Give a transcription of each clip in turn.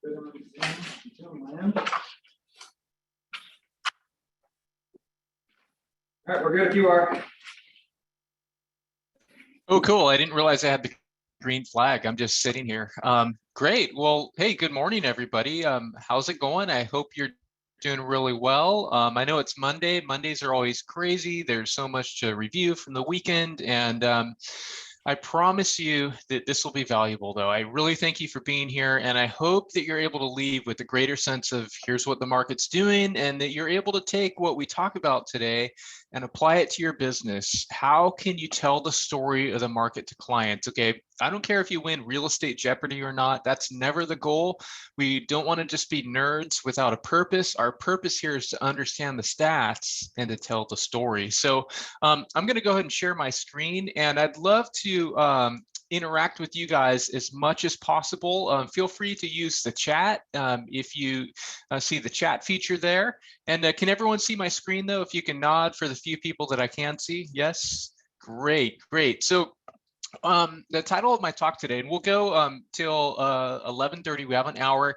All right, we're good if you are. Oh, cool. I didn't realize I had the green flag. I'm just sitting here. Great. Well, hey, good morning, everybody. How's it going? I hope you're doing really well. I know it's Monday. Mondays are always crazy. There's so much to review from the weekend, and I promise you that this will be valuable, though. I really thank you for being here, and I hope that you're able to leave with a greater sense of here's what the market's doing, and that you're able to take what we talk about today and apply it to your business. How can you tell the story of the market to clients? Okay, I don't care if you win Real Estate Jeopardy or not. That's never the goal. We don't want to just be nerds without a purpose. Our purpose here is to understand the stats and to tell the story. So I'm going to go ahead and share my screen, and I'd love to interact with you guys as much as possible. Feel free to use the chat if you see the chat feature there. And can everyone see my screen, though? If you can nod for the few people that I can see. Yes? Great, great. So the title of my talk today, and we'll go till 11:30, we have an hour,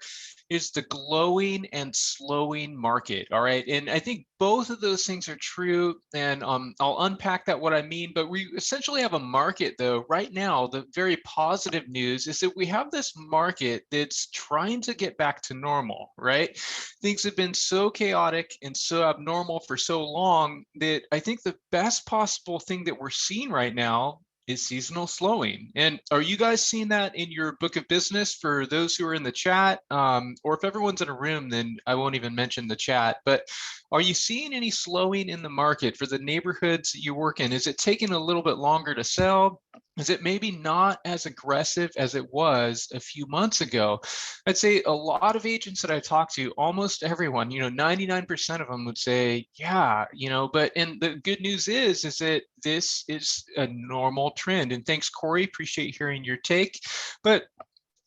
is the glowing and slowing market. All right. And I think both of those things are true. And I'll unpack that, what I mean. But we essentially have a market, though, right now. The very positive news is that we have this market that's trying to get back to normal, right? Things have been so chaotic and so abnormal for so long that I think the best possible thing that we're seeing right now is seasonal slowing. And are you guys seeing that in your book of business for those who are in the chat? Or if everyone's in a room, then I won't even mention the chat. But are you seeing any slowing in the market for the neighborhoods that you work in? Is it taking a little bit longer to sell? Is it maybe not as aggressive as it was a few months ago? I'd say a lot of agents that I talk to, almost everyone, 99% of them would say, yeah, and the good news is that this is a normal trend. And thanks, Corey, appreciate hearing your take. But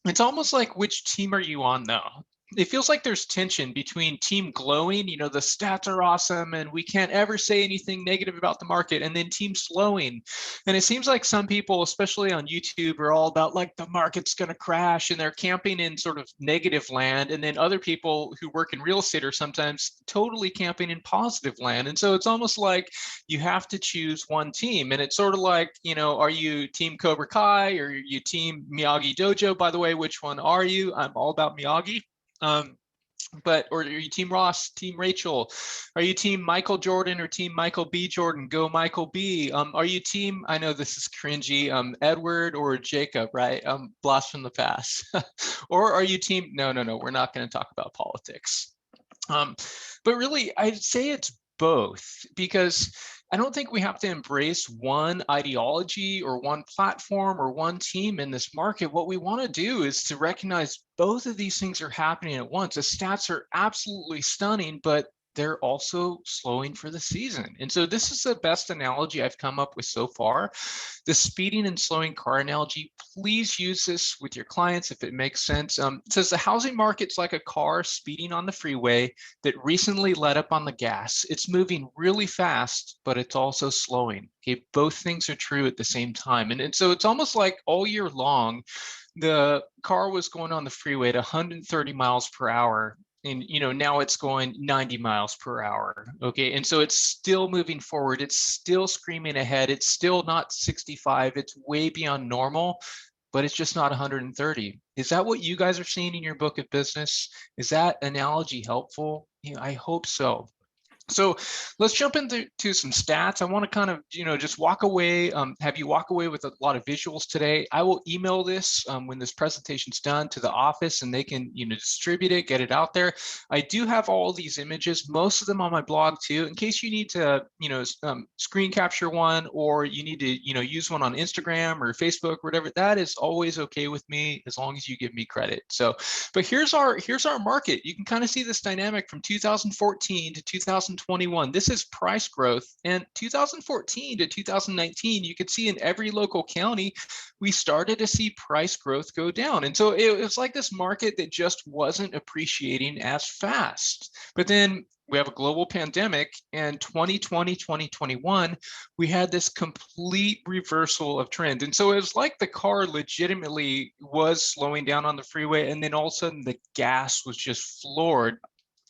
it's almost like, which team are you on, though? It feels like there's tension between team glowing, the stats are awesome and we can't ever say anything negative about the market, and then team slowing. And it seems like some people, especially on YouTube, are all about like the market's going to crash and they're camping in sort of negative land. And then other people who work in real estate are sometimes totally camping in positive land. And so it's almost like you have to choose one team. And it's sort of like, are you team Cobra Kai or are you team Miyagi Dojo? By the way, which one are you? I'm all about Miyagi. Or are you team Ross, team Rachel? Are you team Michael Jordan or team Michael B. Jordan? Go Michael B. Are you team, I know this is cringy, Edward or Jacob, right? Blast from the past. Or are you team, no, we're not going to talk about politics. But really, I'd say it's both, because I don't think we have to embrace one ideology or one platform or one team in this market. What we want to do is to recognize both of these things are happening at once. The stats are absolutely stunning, but they're also slowing for the season. And so this is the best analogy I've come up with so far. The speeding and slowing car analogy, please use this with your clients if it makes sense. It says the housing market's like a car speeding on the freeway that recently let up on the gas. It's moving really fast, but it's also slowing. Okay, both things are true at the same time. And so it's almost like all year long, the car was going on the freeway at 130 miles per hour. And now it's going 90 miles per hour. Okay, and so it's still moving forward. It's still screaming ahead. It's still not 65. It's way beyond normal, but it's just not 130. Is that what you guys are seeing in your book of business? Is that analogy helpful? I hope so. So let's jump into some stats. I want to kind of, just walk away, have you walk away with a lot of visuals today. I will email this when this presentation's done to the office, and they can, distribute it, get it out there. I do have all these images, most of them on my blog too, in case you need to, screen capture one, or you need to, use one on Instagram or Facebook, or whatever. That is always okay with me, as long as you give me credit. So, but here's our market. You can kind of see this dynamic from 2014 to 2020. 2021, this is price growth. And 2014 to 2019, you could see in every local county, we started to see price growth go down. And so it was like this market that just wasn't appreciating as fast. But then we have a global pandemic, and 2020, 2021, we had this complete reversal of trend. And so it was like the car legitimately was slowing down on the freeway, and then all of a sudden the gas was just floored.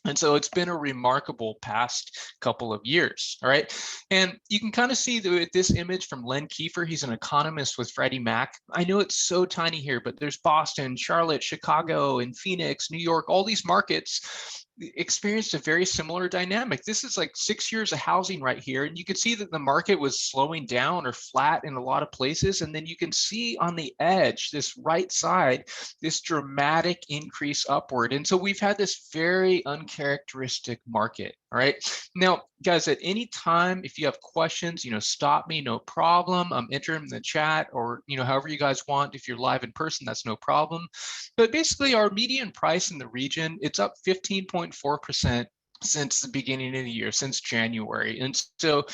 And so it's been a remarkable past couple of years, all right? And you can kind of see this image from Len Kiefer. He's an economist with Freddie Mac. I know it's so tiny here, but there's Boston, Charlotte, Chicago, and Phoenix, New York, all these markets experienced a very similar dynamic. This is like 6 years of housing right here. And you can see that the market was slowing down or flat in a lot of places. And then you can see on the edge, this right side, this dramatic increase upward. And so we've had this very uncharacteristic market. All right. Now, guys, at any time, if you have questions, stop me, no problem. Enter them in the chat, or, however you guys want. If you're live in person, that's no problem. But basically, our median price in the region, it's up 15.4% since the beginning of the year, since January. And so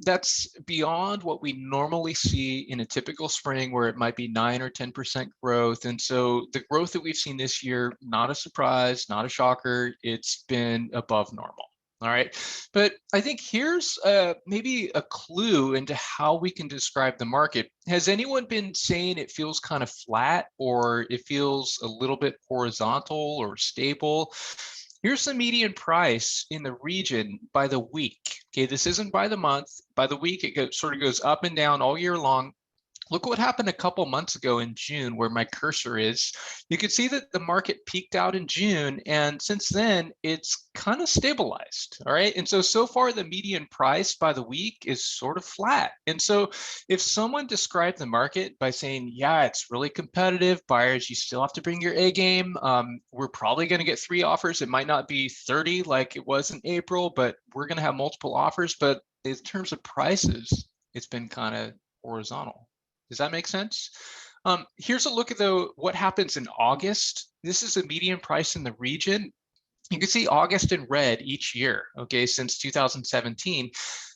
that's beyond what we normally see in a typical spring, where it might be 9 or 10% growth. And so the growth that we've seen this year, not a surprise, not a shocker, it's been above normal. All right. But I think here's maybe a clue into how we can describe the market. Has anyone been saying it feels kind of flat, or it feels a little bit horizontal or stable? Here's the median price in the region by the week. Okay, this isn't by the month. By the week, it sort of goes up and down all year long. Look what happened a couple months ago in June, where my cursor is. You can see that the market peaked out in June, and since then it's kind of stabilized. All right. And so far the median price by the week is sort of flat. And so if someone described the market by saying, yeah, it's really competitive, buyers, you still have to bring your A game. We're probably going to get 3 offers. It might not be 30 like it was in April, but we're going to have multiple offers. But in terms of prices, it's been kind of horizontal. Does that make sense? Here's a look at what happens in August. This is the median price in the region. You can see August in red each year, okay, since 2017.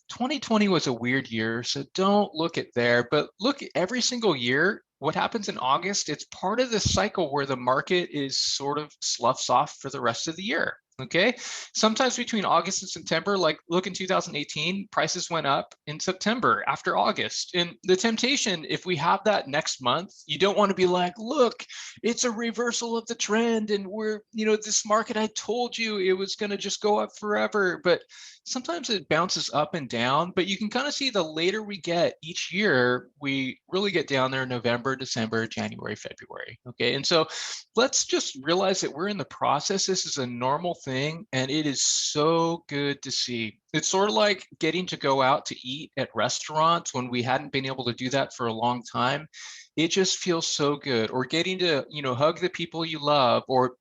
2020 was a weird year, so don't look at there, but look every single year. What happens in August, it's part of the cycle where the market is sort of sloughs off for the rest of the year. Okay, sometimes between August and September, like look in 2018, prices went up in September after August. And the temptation, if we have that next month, you don't want to be like, look, it's a reversal of the trend, and we're, this market, I told you it was going to just go up forever. But sometimes it bounces up and down, but you can kind of see the later we get each year, we really get down there in November, December, January, February. Okay, and so let's just realize that we're in the process. This is a normal thing, and it is so good to see. It's sort of like getting to go out to eat at restaurants when we hadn't been able to do that for a long time. It just feels so good. Or getting to, hug the people you love, or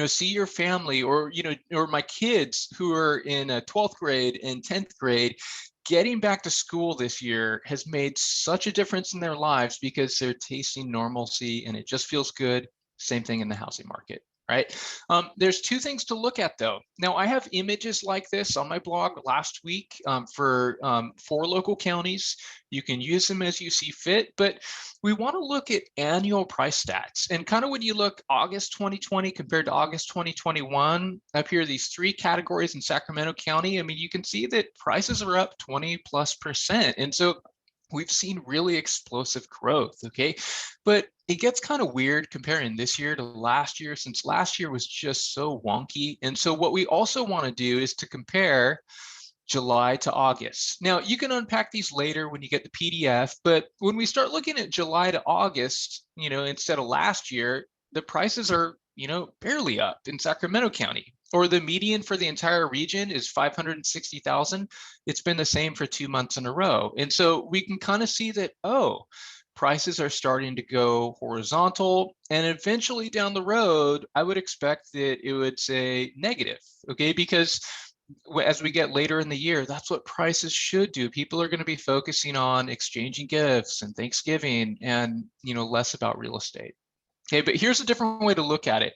see your family, or, or my kids who are in 12th grade and 10th grade. Getting back to school this year has made such a difference in their lives because they're tasting normalcy, and it just feels good. Same thing in the housing market, right? There's 2 things to look at though. Now I have images like this on my blog last week for 4 local counties. You can use them as you see fit, but we want to look at annual price stats. And kind of when you look August 2020 compared to August 2021, up here, these 3 categories in Sacramento County, I mean, you can see that prices are up 20+%. And so we've seen really explosive growth, okay? But it gets kind of weird comparing this year to last year, since last year was just so wonky. And so what we also want to do is to compare July to August. Now, you can unpack these later when you get the PDF, but when we start looking at July to August, instead of last year, the prices are, barely up in Sacramento County. Or the median for the entire region is 560,000. It's been the same for 2 months in a row. And so we can kind of see that, prices are starting to go horizontal, and eventually down the road, I would expect that it would say negative, okay? Because as we get later in the year, that's what prices should do. People are going to be focusing on exchanging gifts and Thanksgiving, and less about real estate. Okay, but here's a different way to look at it.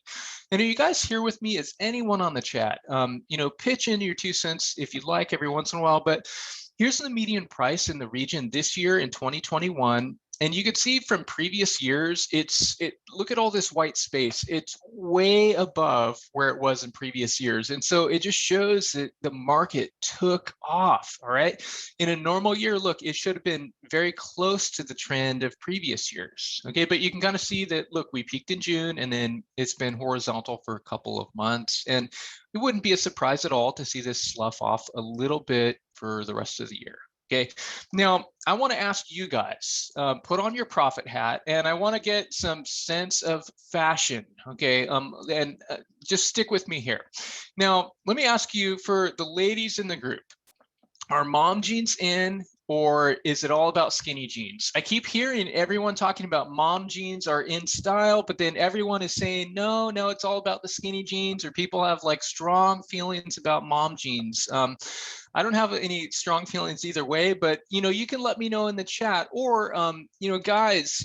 And are you guys here with me? Is anyone on the chat? Pitch in your 2 cents if you'd like every once in a while. But here's the median price in the region this year in 2021. And you can see from previous years, look at all this white space. It's way above where it was in previous years. And so it just shows that the market took off. All right. In a normal year, look, it should have been very close to the trend of previous years. Okay, but you can kind of see that, look, we peaked in June and then it's been horizontal for a couple of months. And it wouldn't be a surprise at all to see this slough off a little bit for the rest of the year. Okay, now I want to ask you guys, put on your prophet hat, and I want to get some sense of fashion. Okay, and just stick with me here. Now, let me ask you, for the ladies in the group, are mom jeans in, or is it all about skinny jeans? I keep hearing everyone talking about mom jeans are in style, but then everyone is saying, no, it's all about the skinny jeans, or people have like strong feelings about mom jeans. I don't have any strong feelings either way, but you can let me know in the chat. Or guys,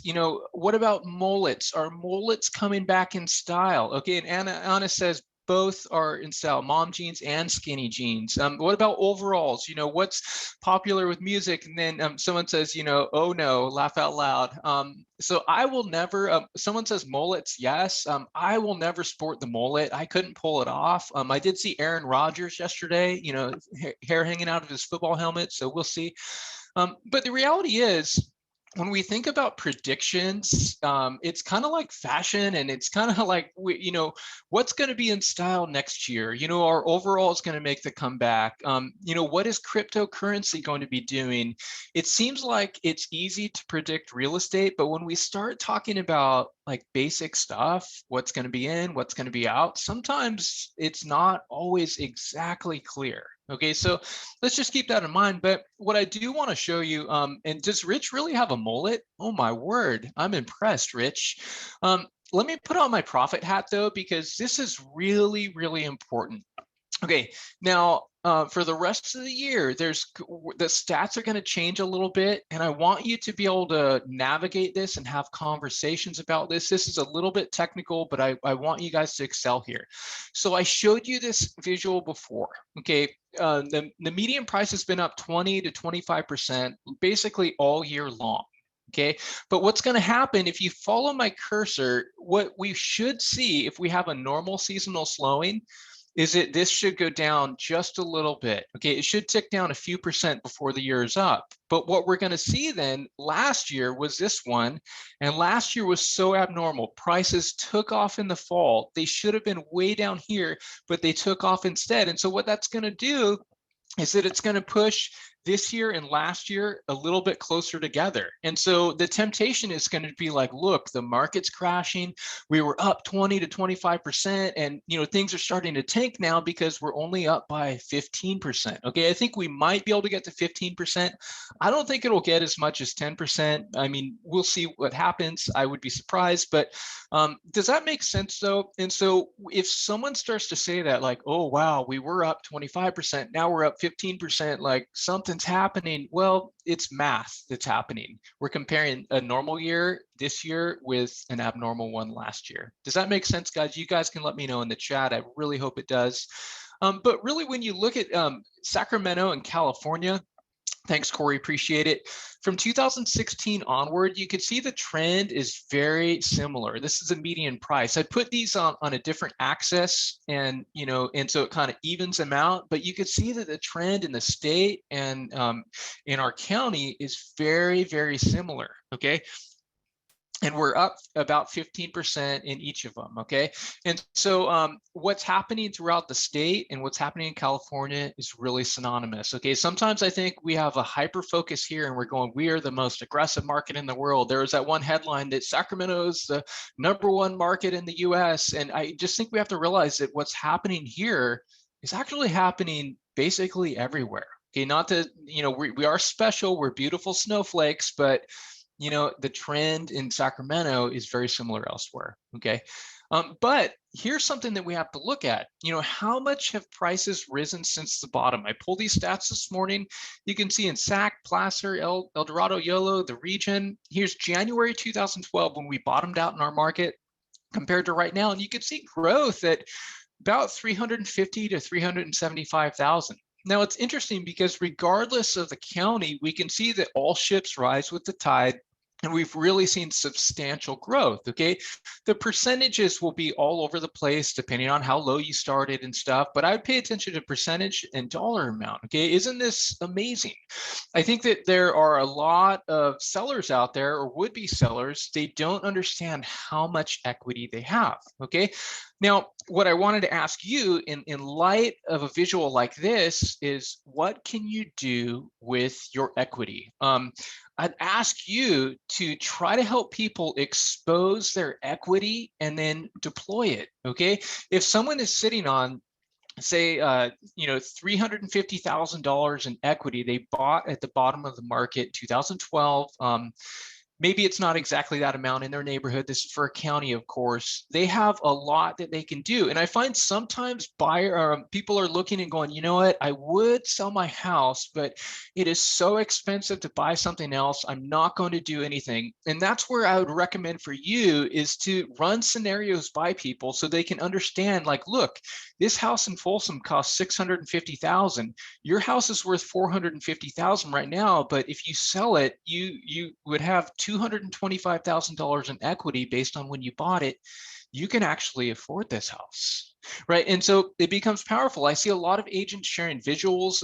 what about mullets? Are mullets coming back in style? Okay, and Anna says both are in style, mom jeans and skinny jeans. What about overalls? What's popular with music? And then someone says, oh no, laugh out loud. So I will never, someone says mullets, yes. I will never sport the mullet. I couldn't pull it off. I did see Aaron Rodgers yesterday, hair hanging out of his football helmet. So we'll see. But the reality is, when we think about predictions, it's kind of like fashion, and it's kind of like, what's going to be in style next year? Our overall is going to make the comeback. What is cryptocurrency going to be doing? It seems like it's easy to predict real estate, but when we start talking about like basic stuff, what's going to be in, what's going to be out, sometimes it's not always exactly clear. Okay, so let's just keep that in mind. But what I do want to show you, and does Rich really have a mullet? Oh my word, I'm impressed, Rich. Let me put on my prophet hat though, because this is really, really important. Okay, now for the rest of the year, the stats are going to change a little bit, and I want you to be able to navigate this and have conversations about this. This is a little bit technical, but I want you guys to excel here. So I showed you this visual before. Okay, the median price has been up 20 to 25% basically all year long. Okay, but what's going to happen if you follow my cursor, what we should see if we have a normal seasonal slowing is that this should go down just a little bit. Okay, it should tick down a few percent before the year is up. But what we're going to see then, last year was this one, and last year was so abnormal. Prices took off in the fall. They should have been way down here, but they took off instead. And so what that's going to do is that it's going to push this year and last year a little bit closer together. And so the temptation is going to be like, look, the market's crashing. We were up 20 to 25%, and things are starting to tank now because we're only up by 15%. Okay, I think we might be able to get to 15%. I don't think it'll get as much as 10%. I mean, we'll see what happens. I would be surprised, but does that make sense though? And so if someone starts to say that, like, oh wow, we were up 25%, now we're up 15%, like something's happening. Well, it's math that's happening. We're comparing a normal year this year with an abnormal one last year. Does that make sense, guys? You guys can let me know in the chat. I really hope it does. But really, when you look at Sacramento and California, thanks, Corey. Appreciate it. From 2016 onward, you can see the trend is very similar. This is a median price. I put these on a different axis, and so it kind of evens them out. But you can see that the trend in the state and in our county is very, very similar. Okay. And we're up about 15% in each of them, okay? And so what's happening throughout the state and what's happening in California is really synonymous, okay? Sometimes I think we have a hyper focus here and we're going, we are the most aggressive market in the world. There was that one headline that Sacramento is the #1 market in the US. And I just think we have to realize that what's happening here is actually happening basically everywhere. Okay, not that, we are special, we're beautiful snowflakes, but the trend in Sacramento is very similar elsewhere, okay? But here's something that we have to look at. How much have prices risen since the bottom? I pulled these stats this morning. You can see in Sac, Placer, El Dorado, Yolo, the region. Here's January 2012 when we bottomed out in our market. compared to right now. And you can see growth at about 350 to 375,000. Now it's interesting because regardless of the county, we can see that all ships rise with the tide. And we've really seen substantial growth, okay? The percentages will be all over the place depending on how low you started and stuff, but I would pay attention to percentage and dollar amount, okay? Isn't this amazing? I think that there are a lot of sellers out there or would-be sellers, they don't understand how much equity they have, okay? Now, what I wanted to ask you in light of a visual like this is what can you do with your equity? I'd ask you to try to help people expose their equity and then deploy it, okay? If someone is sitting on, say, $350,000 in equity they bought at the bottom of the market 2012, maybe it's not exactly that amount in their neighborhood. This is for a county, of course. They have a lot that they can do. And I find sometimes people are looking and going, you know what, I would sell my house, but it is so expensive to buy something else. I'm not going to do anything. And that's where I would recommend for you is to run scenarios by people so they can understand, like, look, this house in Folsom costs $650,000. Your house is worth $450,000 right now, but if you sell it, you would have $225,000 in equity based on when you bought it. You can actually afford this house, right? And so it becomes powerful. I see a lot of agents sharing visuals.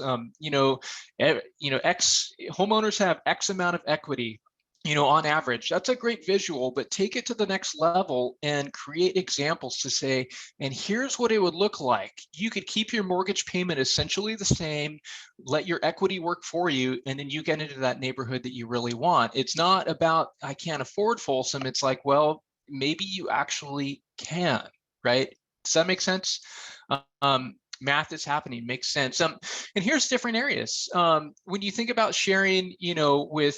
X homeowners have X amount of equity, on average. That's a great visual, but take it to the next level and create examples to say, and here's what it would look like. You could keep your mortgage payment essentially the same, let your equity work for you, and then you get into that neighborhood that you really want. It's not about, I can't afford Folsom. It's like, well, maybe you actually can, right? Does that make sense? Math is happening, makes sense. And here's different areas. When you think about sharing, with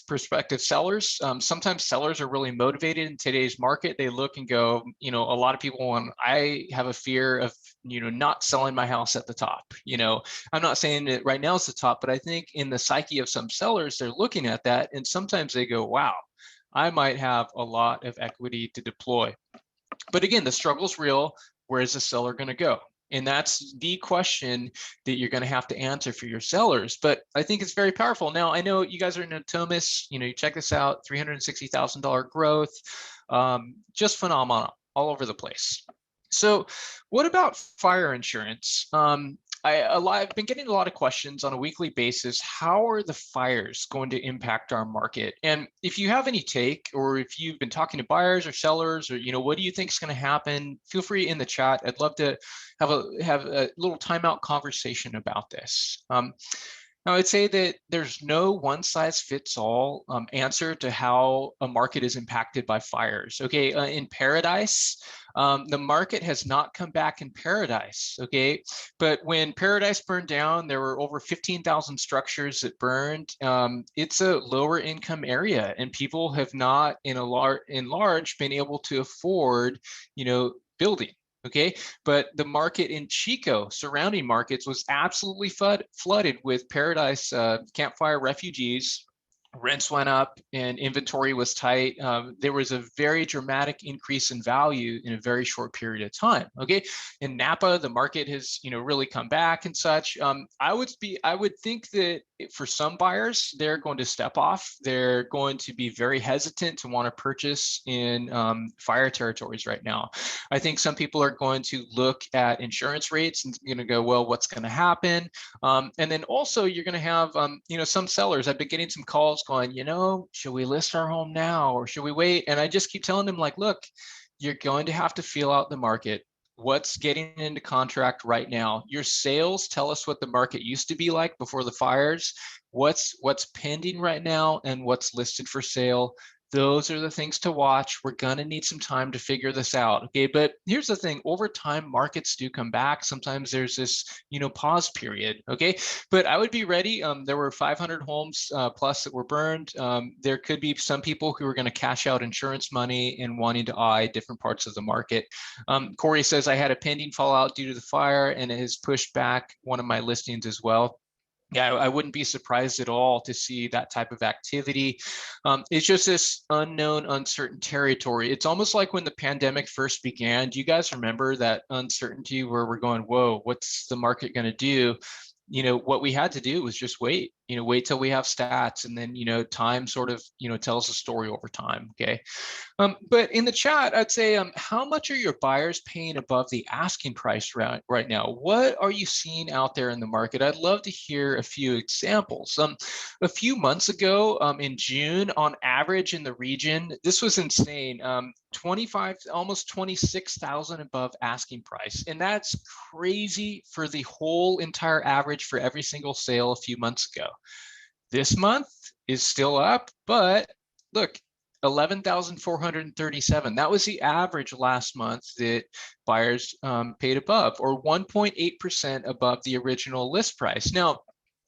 prospective sellers, sometimes sellers are really motivated in today's market. They look and go, a lot of people want, I have a fear of, not selling my house at the top. I'm not saying that right now is the top, but I think in the psyche of some sellers, they're looking at that. And sometimes they go, wow, I might have a lot of equity to deploy. But again, the struggle's real. Where is the seller going to go? And that's the question that you're going to have to answer for your sellers. But I think it's very powerful. Now, I know you guys are in Natomas, you check this out, $360,000 growth, just phenomenal all over the place. So what about fire insurance? I've been getting a lot of questions on a weekly basis. How are the fires going to impact our market? And if you have any take, or if you've been talking to buyers or sellers, or what do you think is going to happen? Feel free in the chat. I'd love to have a little timeout conversation about this. Now, I'd say that there's no one size fits all answer to how a market is impacted by fires. Okay, in Paradise, the market has not come back in Paradise. Okay, but when Paradise burned down, there were over 15,000 structures that burned. It's a lower income area, and people have not, in large, been able to afford, building. Okay, but the market in Chico, surrounding markets, was absolutely flooded with Paradise campfire refugees. Rents went up and inventory was tight. There was a very dramatic increase in value in a very short period of time. Okay, in Napa, the market has really come back and such. I would think that for some buyers, they're going to step off. They're going to be very hesitant to want to purchase in fire territories right now. I think some people are going to look at insurance rates and going to go, well, what's going to happen? And then also you're going to have some sellers. I've been getting some calls going, should we list our home now or should we wait? And I just keep telling them, like, look, you're going to have to feel out the market. What's getting into contract right now? Your sales tell us what the market used to be like before the fires. What's pending right now and what's listed for sale. Those are the things to watch. We're going to need some time to figure this out. Okay, but here's the thing. Over time, markets do come back. Sometimes there's this, pause period. Okay, but I would be ready. There were 500 homes plus that were burned. There could be some people who are going to cash out insurance money and wanting to eye different parts of the market. Corey says, I had a pending fallout due to the fire and it has pushed back one of my listings as well. yeah, I wouldn't be surprised at all to see that type of activity. It's just this unknown, uncertain territory. It's almost like when the pandemic first began. Do you guys remember that uncertainty where we're going, whoa, what's the market going to do? What we had to do was just wait, wait till we have stats, and then, time sort of, tells the story over time. Okay. But in the chat, I'd say, how much are your buyers paying above the asking price right now? What are you seeing out there in the market? I'd love to hear a few examples. A few months ago, in June, on average in the region, this was insane. 25, almost 26,000 above asking price. And that's crazy for the whole entire average for every single sale a few months ago. This month is still up, but look, 11,437. That was the average last month that buyers paid above, or 1.8% above the original list price. Now,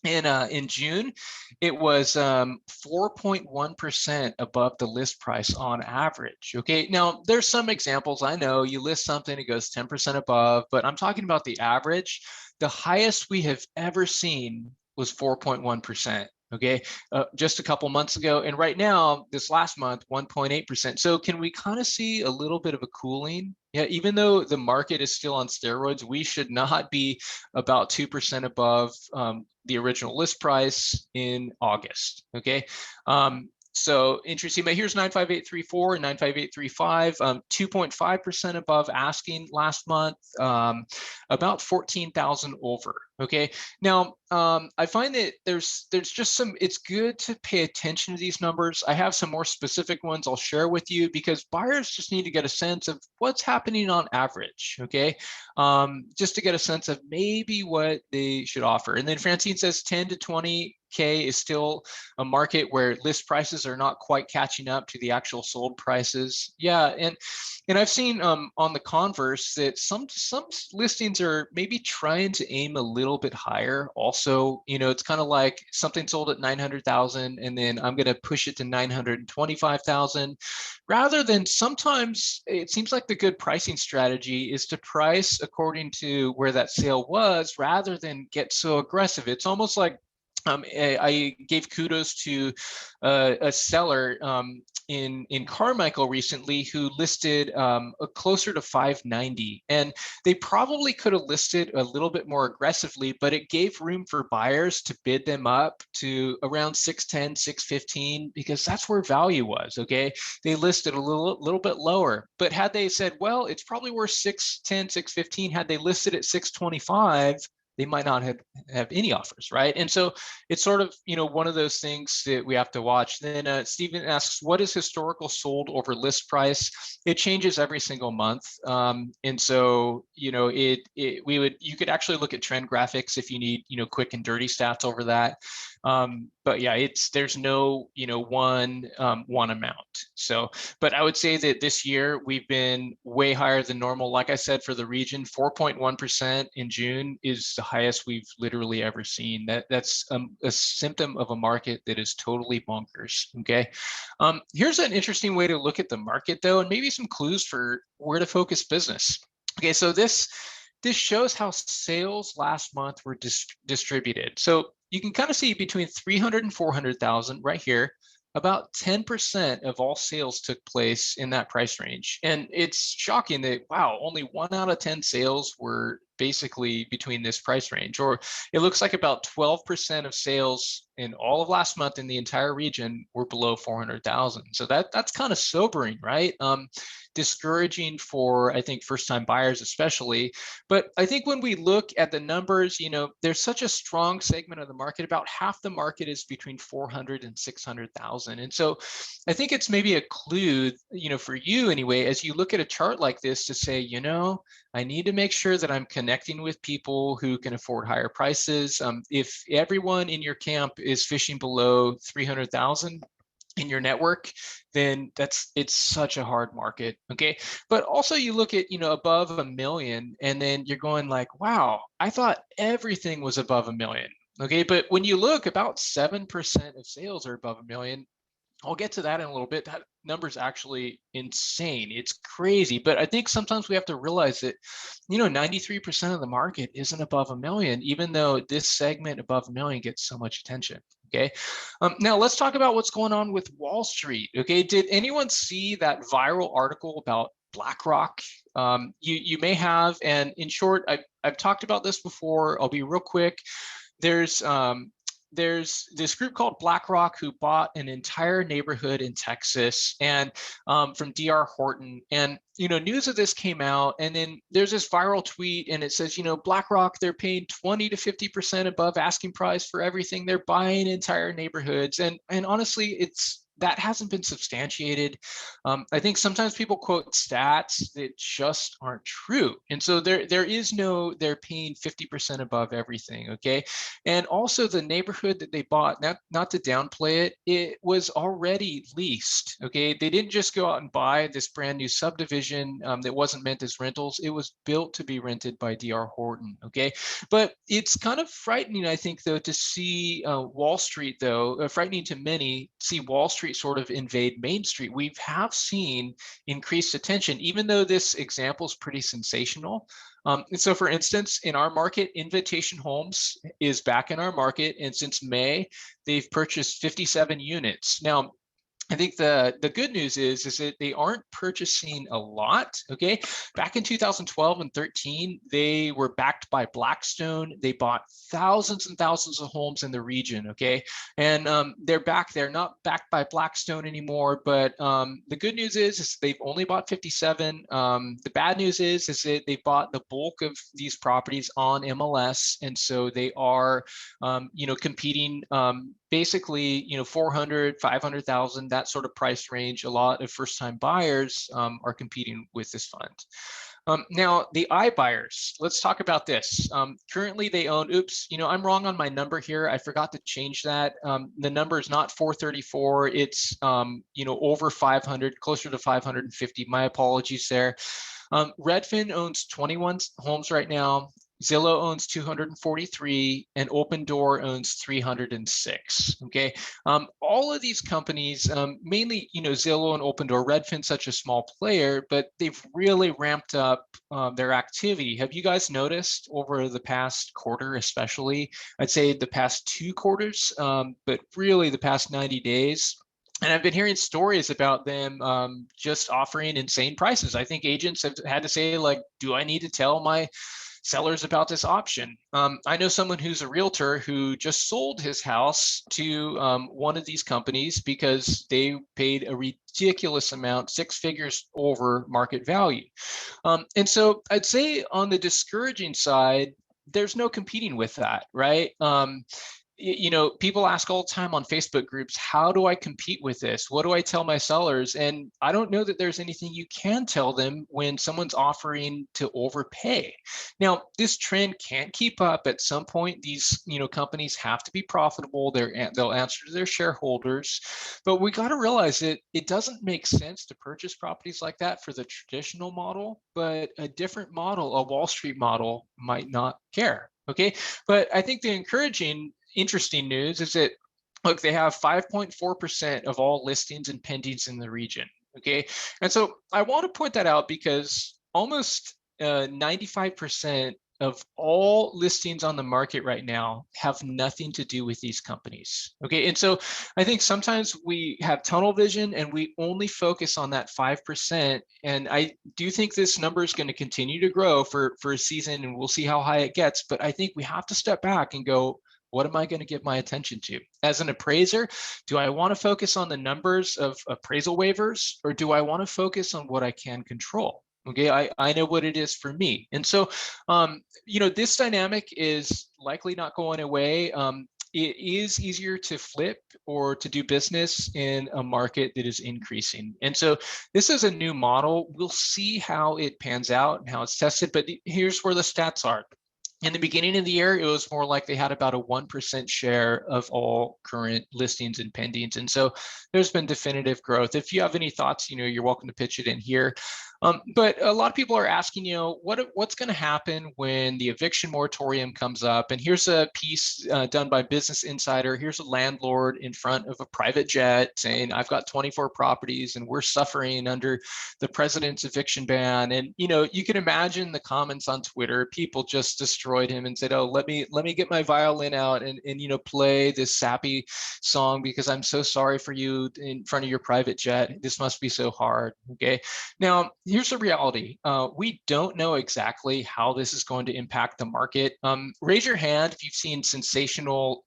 in June, it was 4.1% above the list price on average. Okay, now there's some examples. I know you list something, it goes 10% above, but I'm talking about the average. The highest we have ever seen was 4.1%. Okay, just a couple months ago, and right now, this last month, 1.8%. So can we kind of see a little bit of a cooling? Yeah, even though the market is still on steroids, we should not be about 2% above the original list price in August. Okay. So interesting, but here's 95834 and 95835, 2.5% above asking last month, about 14,000 over. Okay, now I find that there's just some, it's good to pay attention to these numbers. I have some more specific ones I'll share with you, because buyers just need to get a sense of what's happening on average. Okay, just to get a sense of maybe what they should offer. And then Francine says 10 to 20K is still a market where list prices are not quite catching up to the actual sold prices. Yeah, and I've seen on the converse that some listings are maybe trying to aim a little bit higher. Also, it's kind of like something sold at 900,000, and then I'm going to push it to 925,000, rather than, sometimes it seems like the good pricing strategy is to price according to where that sale was, rather than get so aggressive. It's almost like I gave kudos to a seller in Carmichael recently who listed closer to 590, and they probably could have listed a little bit more aggressively, but it gave room for buyers to bid them up to around 610, 615, because that's where value was. Okay, they listed a little bit lower, but had they said, well, it's probably worth 610, 615, had they listed at 625, they might not have any offers, right? And so it's sort of, one of those things that we have to watch. Then Stephen asks, what is historical sold over list price? It changes every single month. And so, you could actually look at trend graphics if you need, quick and dirty stats over that. But yeah, there's no, one amount. So, but I would say that this year we've been way higher than normal. Like I said, for the region, 4.1% in June is the highest we've literally ever seen. That's a symptom of a market that is totally bonkers. Okay. Here's an interesting way to look at the market though, and maybe some clues for where to focus business. Okay, so this shows how sales last month were distributed. So you can kind of see between 300 and 400,000 right here. About 10% of all sales took place in that price range. And it's shocking that, wow, only 1 out of 10 sales were basically between this price range. Or it looks like about 12% of sales in all of last month in the entire region were below 400,000. So that's kind of sobering, right? Discouraging for, I think, first-time buyers especially. But I think when we look at the numbers, there's such a strong segment of the market. About half the market is between 400 and 600,000. And so I think it's maybe a clue, for you anyway, as you look at a chart like this, to say, I need to make sure that I'm connecting with people who can afford higher prices. If everyone in your camp is fishing below 300,000 in your network, then it's such a hard market. Okay, but also you look at above $1 million, and then you're going like, wow, I thought everything was above $1 million. Okay, but when you look, about 7% of sales are above $1 million. I'll get to that in a little bit. That number's actually insane. It's crazy. But I think sometimes we have to realize that, 93% of the market isn't above a million, even though this segment above a million gets so much attention. Okay. Now let's talk about what's going on with Wall Street. Okay. Did anyone see that viral article about BlackRock? You may have, and in short, I've talked about this before. I'll be real quick. There's there's this group called BlackRock who bought an entire neighborhood in Texas and from DR Horton. And, news of this came out. And then there's this viral tweet and it says, BlackRock, they're paying 20 to 50% above asking price for everything. They're buying entire neighborhoods. And honestly, that hasn't been substantiated. I think sometimes people quote stats that just aren't true. And so there is no, they're paying 50% above everything, okay? And also the neighborhood that they bought, not to downplay it, it was already leased, okay? They didn't just go out and buy this brand new subdivision that wasn't meant as rentals. It was built to be rented by DR Horton, okay? But it's kind of frightening, I think, though, to see Wall Street, though, frightening to many, see Wall Street sort of invade Main Street. We have seen increased attention, even though this example is pretty sensational. And so, for instance, in our market, Invitation Homes is back in our market. And since May, they've purchased 57 units. Now, I think the good news is that they aren't purchasing a lot, okay? Back in 2012 and 13, they were backed by Blackstone. They bought thousands and thousands of homes in the region, okay? And they're back. They're not backed by Blackstone anymore, but the good news is they've only bought 57. The bad news is that they bought the bulk of these properties on MLS, and so they are, competing basically, 400, 500,000, that sort of price range. A lot of first-time buyers are competing with this fund. Now, the iBuyers, let's talk about this. Currently, they own, I'm wrong on my number here. I forgot to change that. The number is not 434. It's, over 500, closer to 550. My apologies there. Redfin owns 21 homes right now. Zillow owns 243 and Open Door owns 306. Okay, all of these companies, mainly Zillow and Open Door, Redfin's such a small player, but they've really ramped up their activity. Have you guys noticed over the past quarter, especially? I'd say the past 2 quarters, but really the past 90 days. And I've been hearing stories about them just offering insane prices. I think agents have had to say, like, do I need to tell my sellers about this option? I know someone who's a realtor who just sold his house to one of these companies because they paid a ridiculous amount, 6 figures over market value. And so I'd say on the discouraging side, there's no competing with that, right? People ask all the time on Facebook groups, how do I compete with this? What do I tell my sellers? And I don't know that there's anything you can tell them when someone's offering to overpay. Now, this trend can't keep up. At some point, these companies have to be profitable. They'll answer to their shareholders. But we got to realize that it doesn't make sense to purchase properties like that for the traditional model, but a different model, a Wall Street model, might not care. Okay, but I think the interesting news is that, look, they have 5.4% of all listings and pendings in the region. Okay, and so I want to point that out because almost 95% of all listings on the market right now have nothing to do with these companies. Okay, and so I think sometimes we have tunnel vision and we only focus on that 5%. And I do think this number is going to continue to grow for a season, and we'll see how high it gets. But I think we have to step back and go, what am I going to give my attention to? As an appraiser, do I want to focus on the numbers of appraisal waivers, or do I want to focus on what I can control? Okay, I know what it is for me. And so, this dynamic is likely not going away. It is easier to flip or to do business in a market that is increasing. And so this is a new model. We'll see how it pans out and how it's tested, but here's where the stats are. In the beginning of the year, it was more like they had about a 1% share of all current listings and pendings. And so there's been definitive growth. If you have any thoughts, you're welcome to pitch it in here. But a lot of people are asking, what's going to happen when the eviction moratorium comes up? And here's a piece done by Business Insider. Here's a landlord in front of a private jet saying, I've got 24 properties and we're suffering under the president's eviction ban. And, you can imagine the comments on Twitter. People just destroyed him and said, oh, let me get my violin out and play this sappy song because I'm so sorry for you in front of your private jet. This must be so hard. Okay. Now, here's the reality. We don't know exactly how this is going to impact the market. Raise your hand if you've seen sensational,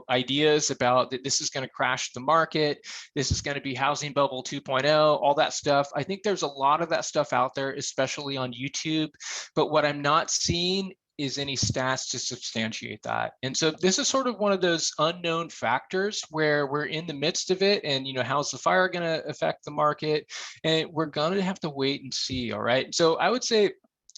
ideas about that this is going to crash the market. This is going to be housing bubble 2.0, all that stuff. I think there's a lot of that stuff out there, especially on YouTube. But what I'm not seeing is any stats to substantiate that. And so this is sort of one of those unknown factors where we're in the midst of it. And, how's the fire going to affect the market? And we're going to have to wait and see. All right. So I would say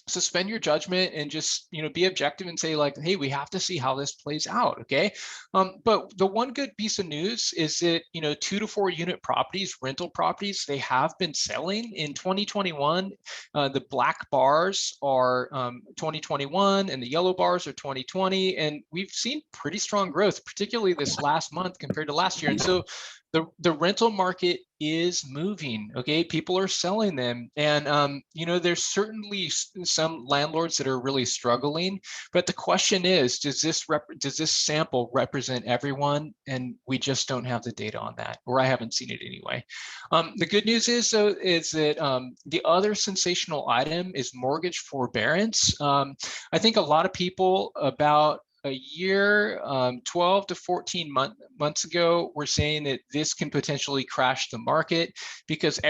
suspend your judgment and just be objective and say like, hey, we have to see how this plays out. Okay. But the one good piece of news is that 2 to 4 unit properties, rental properties, they have been selling in 2021. The black bars are 2021 and the yellow bars are 2020, and we've seen pretty strong growth, particularly this last month compared to last year. And so the rental market is moving. Okay, people are selling them, and there's certainly some landlords that are really struggling. But the question is, does this sample represent everyone? And we just don't have the data on that, or I haven't seen it anyway. The good news is though is that the other sensational item is mortgage forbearance. I think a lot of people about a year, 12 to 14 months ago, we're saying that this can potentially crash the market because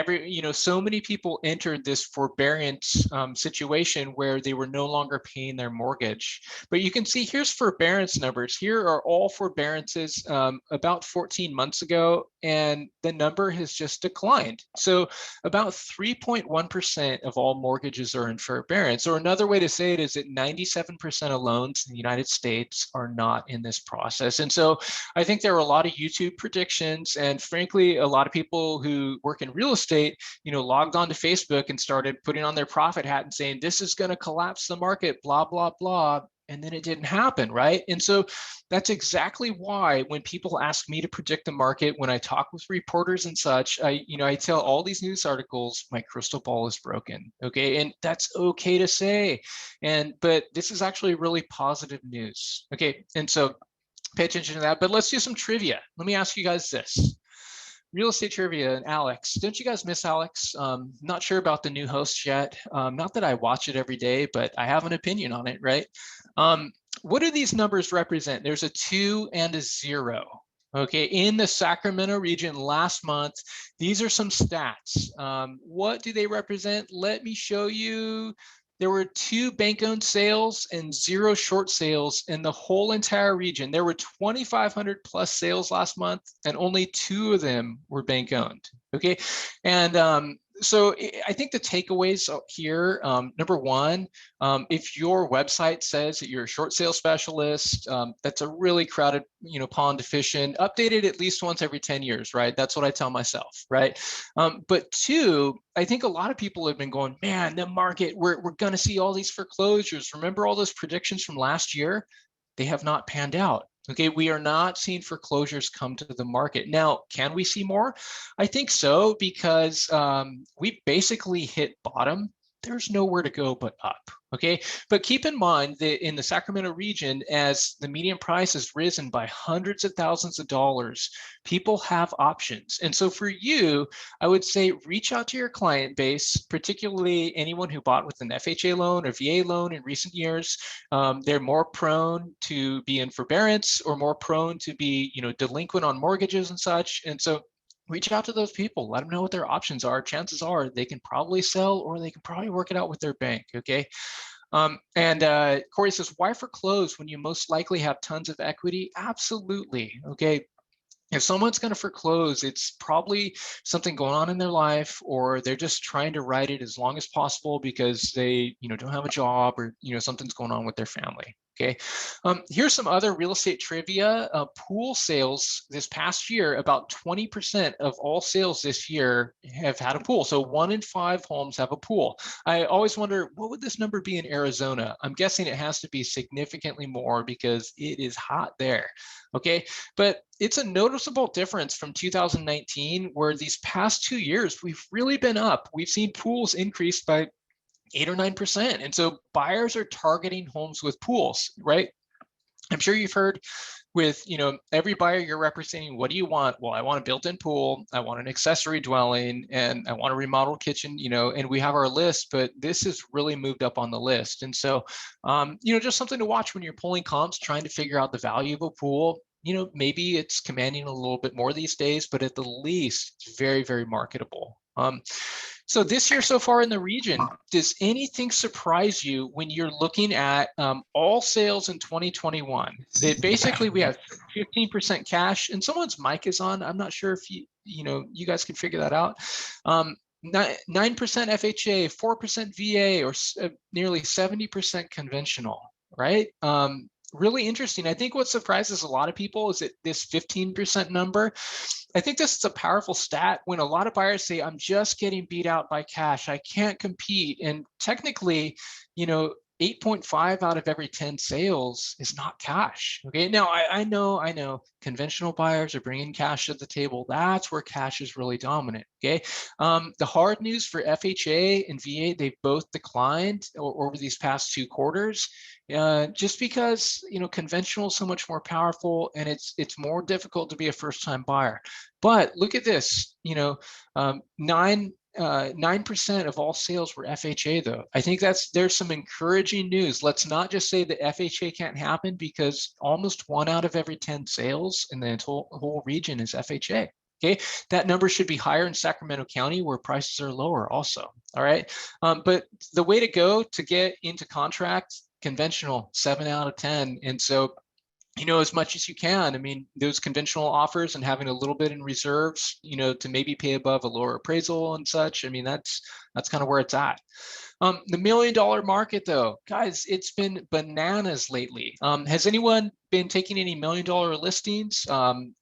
so many people entered this forbearance situation where they were no longer paying their mortgage. But you can see here's forbearance numbers. Here are all forbearances about 14 months ago, and the number has just declined. So about 3.1% of all mortgages are in forbearance. Or another way to say it is that 97% of loans in the United States are not in this process. And so I think there are a lot of YouTube predictions, and frankly, a lot of people who work in real estate, logged on to Facebook and started putting on their prophet hat and saying, this is going to collapse the market, blah, blah, blah. And then it didn't happen, right? And so that's exactly why when people ask me to predict the market, when I talk with reporters and such, I tell all these news articles, my crystal ball is broken, okay? And that's okay to say. But this is actually really positive news, okay? And so pay attention to that, but let's do some trivia. Let me ask you guys this. Real estate trivia, and Alex, don't you guys miss Alex? Not sure about the new host yet. Not that I watch it every day, but I have an opinion on it, right? What do these numbers represent? There's a 2 and a 0. Okay, in the Sacramento region last month, these are some stats. What do they represent? Let me show you. There were 2 bank-owned sales and 0 short sales in the whole entire region. There were 2,500 plus sales last month, and only 2 of them were bank-owned. Okay, and so I think the takeaways here, number one, if your website says that you're a short sale specialist, that's a really crowded, pond to fish in. Update it at least once every 10 years, right? That's what I tell myself, right? But 2, I think a lot of people have been going, man, the market, we're going to see all these foreclosures. Remember all those predictions from last year? They have not panned out. Okay, we are not seeing foreclosures come to the market. Now, can we see more? I think so, because we basically hit bottom. There's nowhere to go but up. Okay, but keep in mind that in the Sacramento region, as the median price has risen by hundreds of thousands of dollars, people have options. And so for you, I would say reach out to your client base, particularly anyone who bought with an FHA loan or VA loan in recent years. They're more prone to be in forbearance or more prone to be, delinquent on mortgages and such. And so reach out to those people, let them know what their options are. Chances are they can probably sell or they can probably work it out with their bank, okay? And Corey says, why foreclose when you most likely have tons of equity? Absolutely, okay? If someone's going to foreclose, it's probably something going on in their life, or they're just trying to ride it as long as possible because they, don't have a job or, something's going on with their family. Okay, here's some other real estate trivia. Pool sales this past year, about 20% of all sales this year have had a pool. So 1 in 5 homes have a pool. I always wonder, what would this number be in Arizona? I'm guessing it has to be significantly more because it is hot there. Okay, but it's a noticeable difference from 2019, where these past 2 years, we've really been up. We've seen pools increase by 8 or 9%. And so buyers are targeting homes with pools, right? I'm sure you've heard with, every buyer you're representing, what do you want? Well, I want a built-in pool, I want an accessory dwelling, and I want a remodeled kitchen, and we have our list, but this has really moved up on the list. And so, just something to watch when you're pulling comps, trying to figure out the value of a pool. Maybe it's commanding a little bit more these days, but at the least, it's very, very marketable. So this year so far in the region, does anything surprise you when you're looking at all sales in 2021? That basically we have 15% cash, and someone's mic is on. I'm not sure if you guys can figure that out. 9% FHA, 4% VA, or nearly 70% conventional, right? Really interesting. I think what surprises a lot of people is that this 15% number. I think this is a powerful stat when a lot of buyers say, I'm just getting beat out by cash, I can't compete. And technically, 8.5 out of every 10 sales is not cash. Okay, now I know conventional buyers are bringing cash to the table. That's where cash is really dominant. Okay, the hard news for FHA and VA, they've both declined over these past 2 quarters. Just because conventional is so much more powerful, and it's more difficult to be a first-time buyer. But look at this, 9% of all sales were FHA though. I think there's some encouraging news. Let's not just say that FHA can't happen, because almost 1 out of every 10 sales in the whole region is FHA. Okay, that number should be higher in Sacramento County, where prices are lower also. All right, but the way to go to get into contracts, conventional, 7 out of 10. And so, as much as you can. I mean, those conventional offers and having a little bit in reserves, to maybe pay above a lower appraisal and such. I mean, that's kind of where it's at. The $1 million market, though, guys, it's been bananas lately. Has anyone been taking any $1 million listings?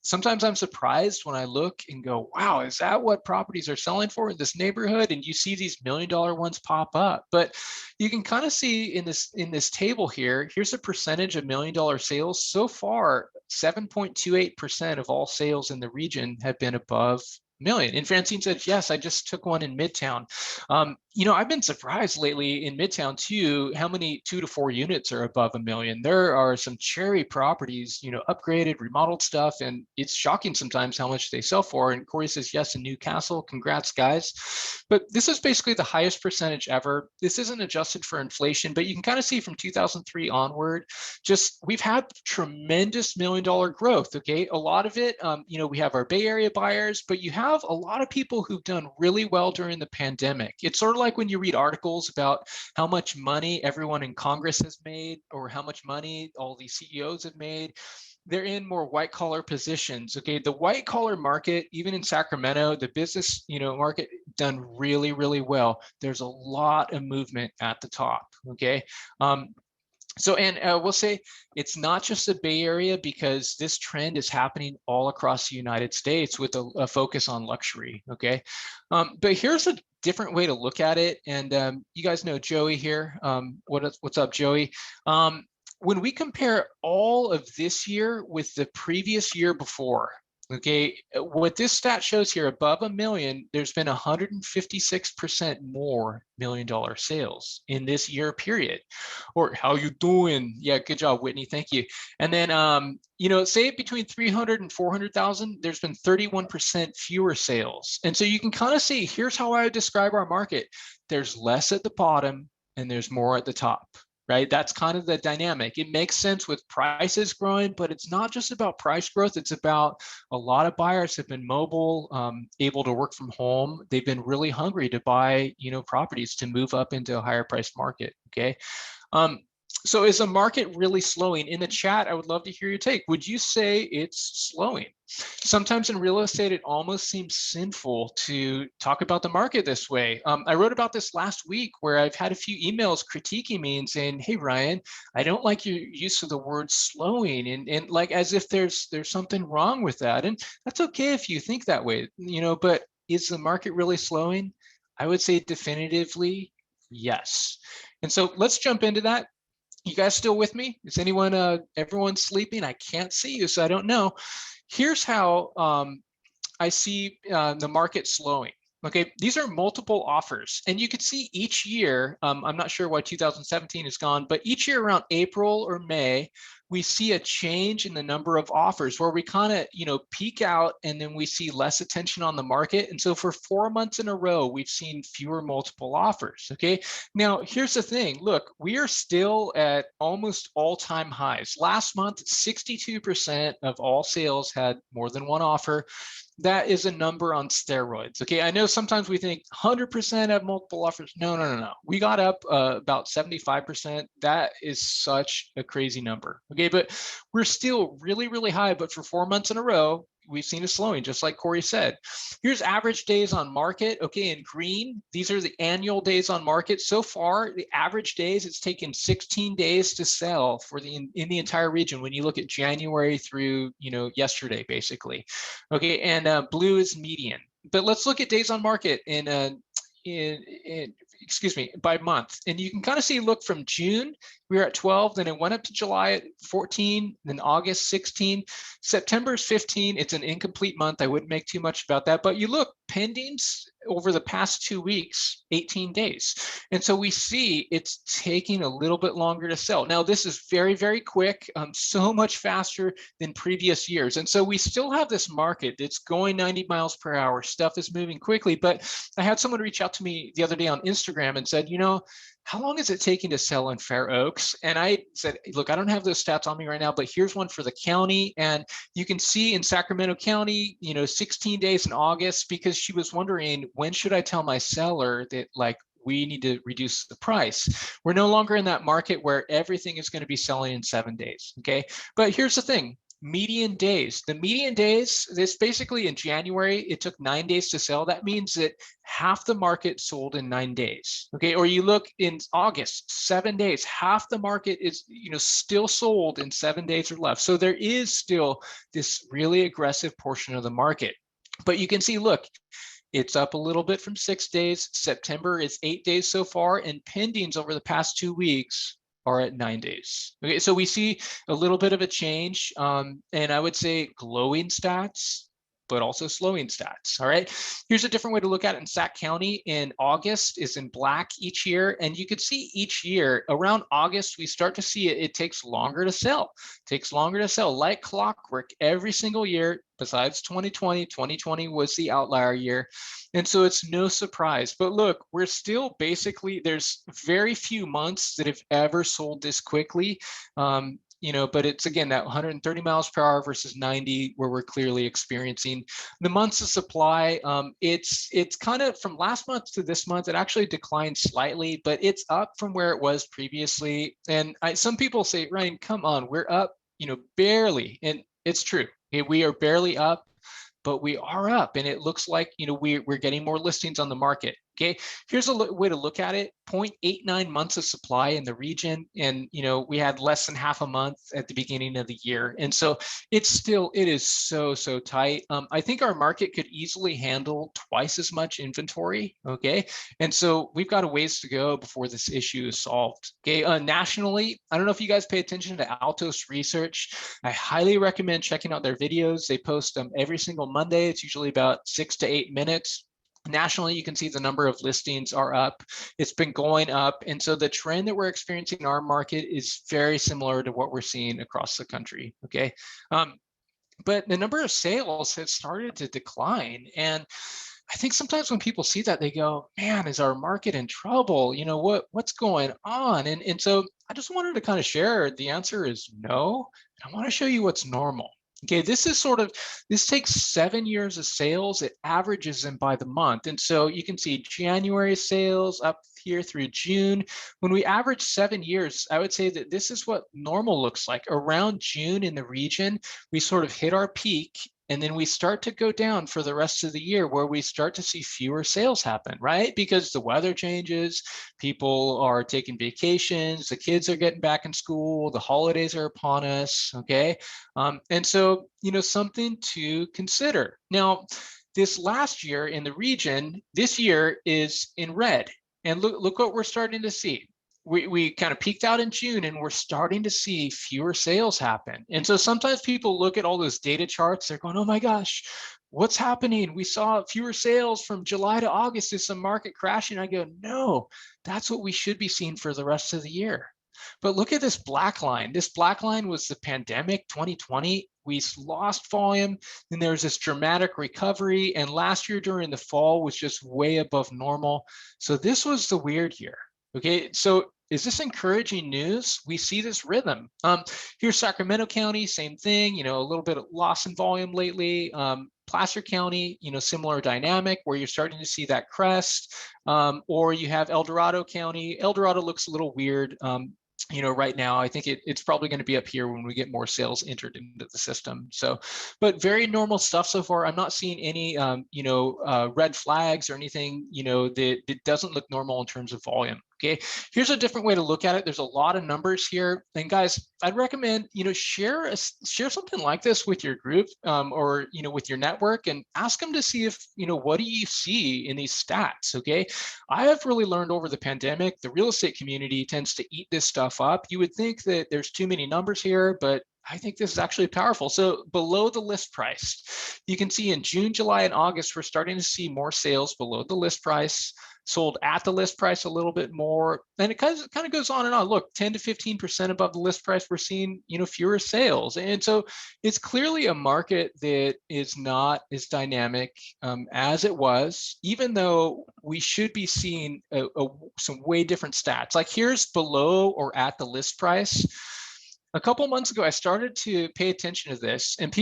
Sometimes I'm surprised when I look and go, wow, is that what properties are selling for in this neighborhood? And you see these $1 million ones pop up. But you can kind of see in this table here, here's a percentage of $1 million sales. So far, 7.28% of all sales in the region have been above million. And Francine said, yes, I just took one in Midtown. I've been surprised lately in Midtown too, how many 2 to 4 units are above $1 million. There are some cherry properties, upgraded, remodeled stuff, and it's shocking sometimes how much they sell for. And Corey says, yes, in Newcastle, congrats guys. But this is basically the highest percentage ever. This isn't adjusted for inflation, but you can kind of see from 2003 onward, just we've had tremendous $1 million growth. Okay, a lot of it, we have our Bay Area buyers, but you have a lot of people who've done really well during the pandemic. It's sort of like when you read articles about how much money everyone in Congress has made, or how much money all these CEOs have made. They're in more white collar positions. Okay, the white collar market, even in Sacramento, the business market done really, really well. There's a lot of movement at the top. Okay. We'll say it's not just the Bay Area, because this trend is happening all across the United States with a focus on luxury. Okay, but here's a different way to look at it. And you guys know Joey here. What's up, Joey? When we compare all of this year with the previous year before, okay, what this stat shows here, above $1 million, there's been 156% more $1 million sales in this year period. Or how you doing? Yeah, good job, Whitney. Thank you. And then, say between 300 and 400,000, there's been 31% fewer sales. And so you can kind of see, here's how I would describe our market. There's less at the bottom and there's more at the top. Right? That's kind of the dynamic. It makes sense with prices growing, but it's not just about price growth. It's about a lot of buyers have been mobile, able to work from home. They've been really hungry to buy, properties to move up into a higher price market. Okay. So is the market really slowing? In the chat, I would love to hear your take. Would you say it's slowing? Sometimes in real estate, it almost seems sinful to talk about the market this way. I wrote about this last week where I've had a few emails critiquing me and saying, hey, Ryan, I don't like your use of the word slowing, and like as if there's something wrong with that. And that's okay if you think that way, but is the market really slowing? I would say definitively yes. And so let's jump into that. You guys still with me? Is anyone, everyone sleeping? I can't see you, so I don't know. Here's how I see the market slowing. Okay, these are multiple offers, and you can see each year, I'm not sure why 2017 is gone, but each year around April or May, we see a change in the number of offers where we kind of, peak out and then we see less attention on the market. And so for 4 months in a row, we've seen fewer multiple offers. Okay, now here's the thing. Look, we are still at almost all-time highs. Last month, 62% of all sales had more than one offer. That is a number on steroids. Okay, I know sometimes we think 100% have multiple offers. No. We got up about 75%. That is such a crazy number. Okay, but we're still really, really high. But for 4 months in a row, we've seen a slowing, just like Corey said. Here's average days on market. Okay, in green, these are the annual days on market. So far, the average days, it's taken 16 days to sell for in the entire region when you look at January through, yesterday, basically. Okay, and blue is median. But let's look at days on market in excuse me, by month. And you can kind of see, look, from June, we were at 12, then it went up to July at 14, then August 16, September is 15. It's an incomplete month. I wouldn't make too much about that. But you look, pendings over the past 2 weeks, 18 days. And so we see it's taking a little bit longer to sell. Now, this is very, very quick, so much faster than previous years. And so we still have this market that's going 90 miles per hour. Stuff is moving quickly. But I had someone reach out to me the other day on Instagram and said, how long is it taking to sell in Fair Oaks? And I said, look, I don't have those stats on me right now, but here's one for the county. And you can see in Sacramento County, 16 days in August, because she was wondering, when should I tell my seller that, like, we need to reduce the price? We're no longer in that market where everything is going to be selling in 7 days. Okay. But here's the thing. Median days. The median days, this basically in January, it took 9 days to sell. That means that half the market sold in 9 days. Okay, or you look in August, 7 days, half the market is still sold in 7 days or less. So there is still this really aggressive portion of the market. But you can see, look, it's up a little bit from 6 days. September is 8 days so far, and pendings over the past 2 weeks are at 9 days. Okay, so we see a little bit of a change, and I would say glowing stats, but also slowing stats. All right, here's a different way to look at it. In Sac County, in August is in black each year, and you could see each year around August we start to see it takes longer to sell. It takes longer to sell, like clockwork, every single year. Besides 2020, 2020 was the outlier year. And so it's no surprise. But look, we're still basically, there's very few months that have ever sold this quickly. But it's, again, that 130 miles per hour versus 90 where we're clearly experiencing the months of supply. It's kind of from last month to this month, it actually declined slightly, but it's up from where it was previously. And some people say, Ryan, come on, we're up, barely. And it's true. We are barely up, but we are up, and it looks like we're getting more listings on the market. Okay, here's a way to look at it: 0.89 months of supply in the region, and we had less than half a month at the beginning of the year, and so it is so tight. I think our market could easily handle twice as much inventory. Okay, and so we've got a ways to go before this issue is solved. Okay, nationally, I don't know if you guys pay attention to Altos Research. I highly recommend checking out their videos. They post them every single Monday. It's usually about 6 to 8 minutes. Nationally, you can see the number of listings are up. It's been going up. And so the trend that we're experiencing in our market is very similar to what we're seeing across the country. Okay. But the number of sales has started to decline. And I think sometimes when people see that, they go, man, is our market in trouble? What's going on? And so I just wanted to kind of share, the answer is no. I want to show you what's normal. Okay, this takes 7 years of sales. It averages them by the month. And so you can see January sales up here through June. When we average 7 years, I would say that this is what normal looks like. Around June in the region, we sort of hit our peak, and then we start to go down for the rest of the year, where we start to see fewer sales happen, right? Because the weather changes, people are taking vacations, the kids are getting back in school, the holidays are upon us, okay? And so, something to consider. Now, this last year in the region, this year is in red. And look what we're starting to see. We kind of peaked out in June, and we're starting to see fewer sales happen. And so sometimes people look at all those data charts, they're going, oh my gosh, what's happening? We saw fewer sales from July to August. Is the market crashing? I go, no, that's what we should be seeing for the rest of the year. But look at this black line. This black line was the pandemic 2020. We lost volume, then there was this dramatic recovery, and last year during the fall was just way above normal. So this was the weird year. Okay, so is this encouraging news? We see this rhythm. Here's Sacramento County, same thing, a little bit of loss in volume lately. Placer County, similar dynamic where you're starting to see that crest. Or you have El Dorado County. El Dorado looks a little weird. Right now, I think it's probably going to be up here when we get more sales entered into the system. So, but very normal stuff so far. I'm not seeing any, red flags or anything, that doesn't look normal in terms of volume. Okay, here's a different way to look at it. There's a lot of numbers here, and guys, I'd recommend share something like this with your group, or with your network, and ask them to see if what do you see in these stats. Okay, I have really learned over the pandemic, the real estate community tends to eat this stuff up. You would think that there's too many numbers here, but I think this is actually powerful. So below the list price, you can see in June, July, and August, we're starting to see more sales below the list price, sold at the list price a little bit more. And it kind of goes on and on. Look, 10 to 15% above the list price, we're seeing, fewer sales. And so it's clearly a market that is not as dynamic as it was, even though we should be seeing some way different stats. Like here's below or at the list price. A couple months ago, I started to pay attention to this, and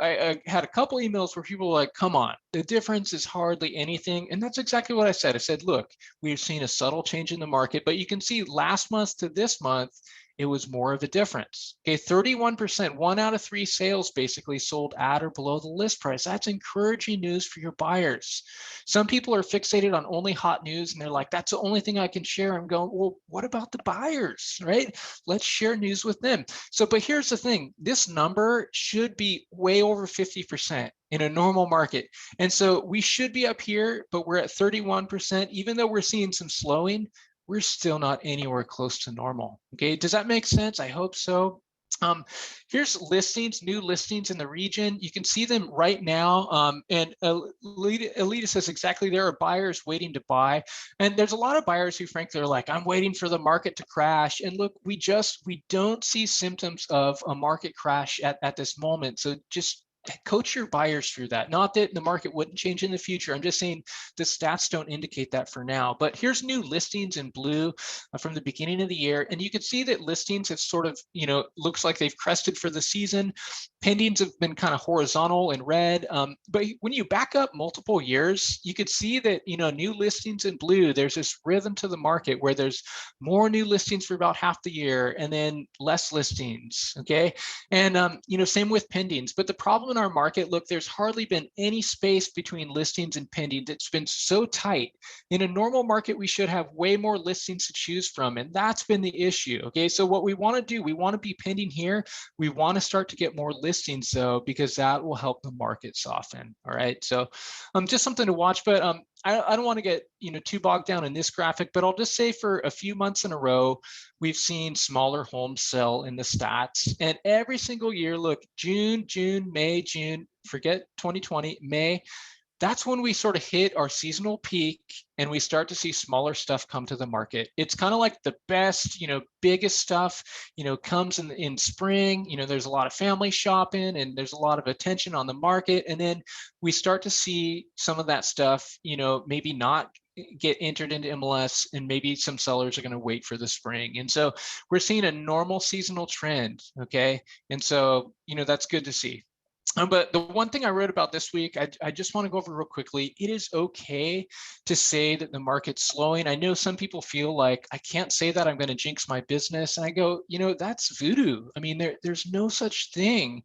I had a couple emails where people were like, come on, the difference is hardly anything. And that's exactly what I said. I said, look, we've seen a subtle change in the market, but you can see last month to this month, it was more of a difference. Okay, 31%, 1 out of 3 sales basically sold at or below the list price. That's encouraging news for your buyers. Some people are fixated on only hot news, and they're like, that's the only thing I can share. I'm going, well, what about the buyers, right? Let's share news with them. So, but here's the thing, this number should be way over 50% in a normal market. And so we should be up here, but we're at 31%. Even though we're seeing some slowing, we're still not anywhere close to normal. Okay, does that make sense? I hope so. Here's listings, new listings in the region. You can see them right now. And Alita says exactly, there are buyers waiting to buy. And there's a lot of buyers who frankly are like, I'm waiting for the market to crash. And look, we don't see symptoms of a market crash at this moment. So just coach your buyers through that. Not that the market wouldn't change in the future. I'm just saying the stats don't indicate that for now. But here's new listings in blue from the beginning of the year. And you can see that listings have sort of, looks like they've crested for the season. Pendings have been kind of horizontal in red. But when you back up multiple years, you could see that, new listings in blue, there's this rhythm to the market where there's more new listings for about half the year and then less listings. Okay. And, same with pendings. But the problem in our market, look, there's hardly been any space between listings and pendings. It's been so tight. In a normal market, we should have way more listings to choose from. And that's been the issue. Okay. So what we want to do, we want to be pending here. We want to start to get more listings though, because that will help the market soften. All right. So just something to watch, but I don't want to get too bogged down in this graphic, but I'll just say for a few months in a row, we've seen smaller homes sell in the stats. And every single year, look, June, May, June, forget 2020, May, that's when we sort of hit our seasonal peak and we start to see smaller stuff come to the market. It's kind of like the best, biggest stuff, comes in spring. There's a lot of family shopping and there's a lot of attention on the market. And then we start to see some of that stuff, maybe not get entered into MLS, and maybe some sellers are going to wait for the spring. And so we're seeing a normal seasonal trend. Okay. And so, that's good to see. But the one thing I wrote about this week, I just want to go over real quickly. It is okay to say that the market's slowing. I know some people feel like I can't say that, I'm going to jinx my business. And I go, that's voodoo. I mean, there's no such thing.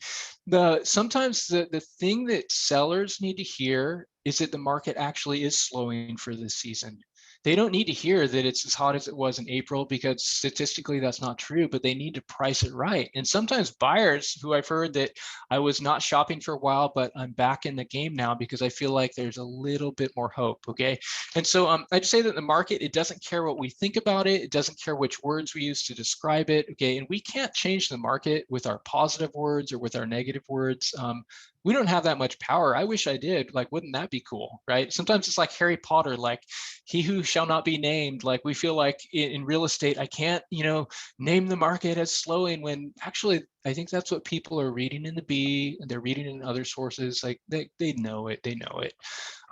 Sometimes the thing that sellers need to hear is that the market actually is slowing for this season. They don't need to hear that it's as hot as it was in April, because statistically that's not true, but they need to price it right. And sometimes buyers who I've heard that I was not shopping for a while, but I'm back in the game now because I feel like there's a little bit more hope. Okay. And so I just say that the market, it doesn't care what we think about it. It doesn't care which words we use to describe it. Okay. And we can't change the market with our positive words or with our negative words. We don't have that much power. I wish I did. Like, wouldn't that be cool? Right. Sometimes it's like Harry Potter, like he who shall not be named. Like we feel like in real estate, I can't, name the market as slowing, when actually I think that's what people are reading in the B, and they're reading in other sources. Like they know it, they know it.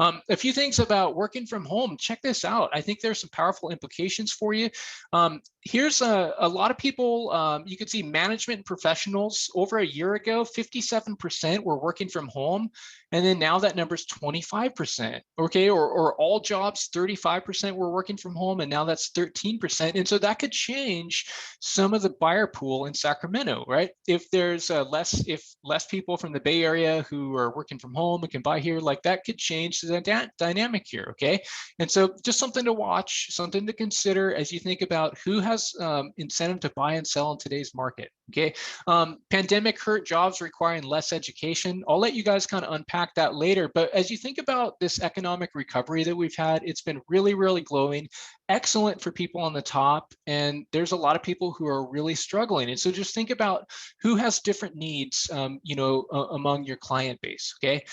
A few things about working from home. Check this out. I think there's some powerful implications for you. Here's a lot of people, you can see management professionals over a year ago, 57% were working from home. And then now that number's 25%, okay? Or all jobs, 35% were working from home, and now that's 13%. And so that could change some of the buyer pool in Sacramento, right? If there's less people from the Bay Area who are working from home and can buy here, like that could change the dynamic here, okay? And so just something to watch, something to consider as you think about who has incentive to buy and sell in today's market, okay? Pandemic hurt jobs requiring less education. I'll let you guys kind of unpack that later, but as you think about this economic recovery that we've had, it's been really, really glowing, excellent for people on the top, and there's a lot of people who are really struggling. And so just think about who has different needs, among your client base, okay?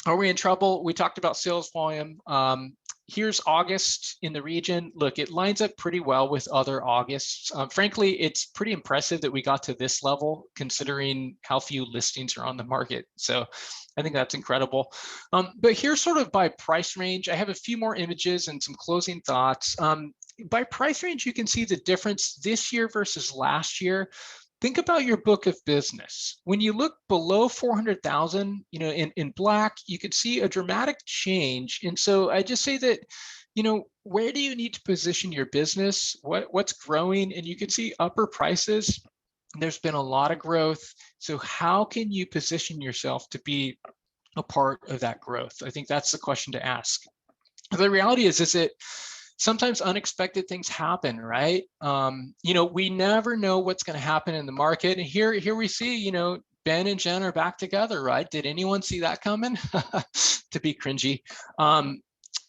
Are we in trouble? We talked about sales volume. Here's August in the region. Look, it lines up pretty well with other Augusts. Frankly, it's pretty impressive that we got to this level considering how few listings are on the market. So I think that's incredible. But here's sort of by price range. I have a few more images and some closing thoughts. By price range, you can see the difference this year versus last year. Think about your book of business. When you look below 400,000, in black, you could see a dramatic change. And so I just say that, where do you need to position your business? What's growing? And you can see upper prices. There's been a lot of growth. So how can you position yourself to be a part of that growth? I think that's the question to ask. The reality is it sometimes unexpected things happen, right? We never know what's going to happen in the market. And here we see, Ben and Jen are back together, right? Did anyone see that coming? To be cringy.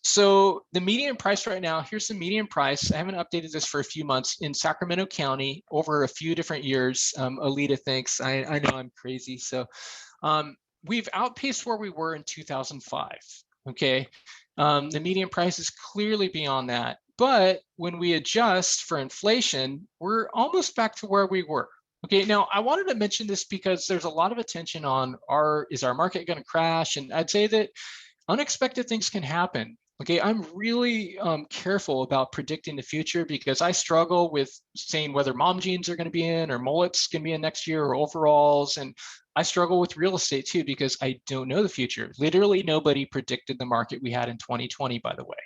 So the median price right now, here's the median price. I haven't updated this for a few months in Sacramento County over a few different years. Alita, thanks. I know I'm crazy. So we've outpaced where we were in 2005, okay? The median price is clearly beyond that. But when we adjust for inflation, we're almost back to where we were. Okay, now I wanted to mention this because there's a lot of attention on is our market going to crash? And I'd say that unexpected things can happen. Okay, I'm really careful about predicting the future because I struggle with saying whether mom jeans are going to be in or mullets going to be in next year or overalls. And I struggle with real estate too because I don't know the future. Literally nobody predicted the market we had in 2020, by the way.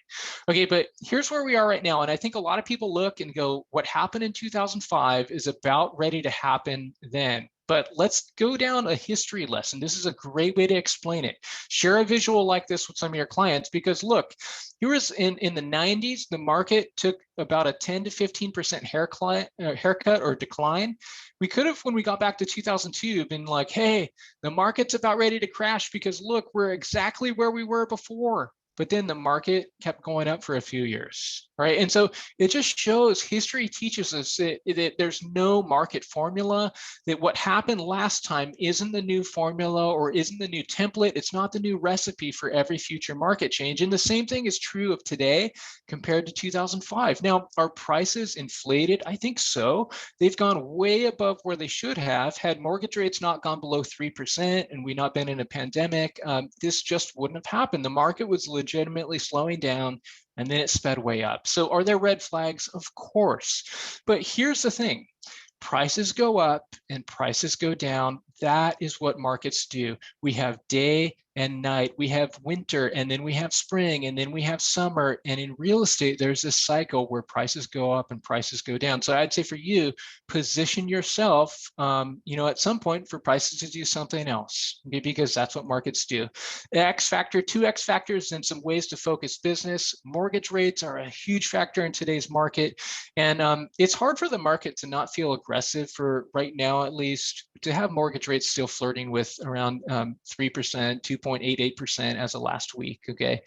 Okay, but here's where we are right now. And I think a lot of people look and go, what happened in 2005 is about ready to happen then. But let's go down a history lesson. This is a great way to explain it. Share a visual like this with some of your clients because look, here was in the 90s, the market took about a 10 to 15% haircut or decline. We could have, when we got back to 2002, been like, hey, the market's about ready to crash because look, we're exactly where we were before. But then the market kept going up for a few years, right? And so it just shows, history teaches us that there's no market formula, that what happened last time isn't the new formula or isn't the new template. It's not the new recipe for every future market change. And the same thing is true of today compared to 2005. Now, are prices inflated? I think so. They've gone way above where they should have. Had mortgage rates not gone below 3% and we not been in a pandemic, this just wouldn't have happened. The market was legitimately slowing down and then it sped way up. So are there red flags? Of course. But here's the thing. Prices go up and prices go down. that is what markets do. We have day and night, we have winter, and then we have spring, and then we have summer. And in real estate, there's this cycle where prices go up and prices go down. So I'd say for you, position yourself, at some point for prices to do something else, okay, because that's what markets do. X factor, two X factors, and some ways to focus business. Mortgage rates are a huge factor in today's market. And it's hard for the market to not feel aggressive for right now, at least, to have mortgage rates still flirting with around 3%, 2.88% as of last week, okay?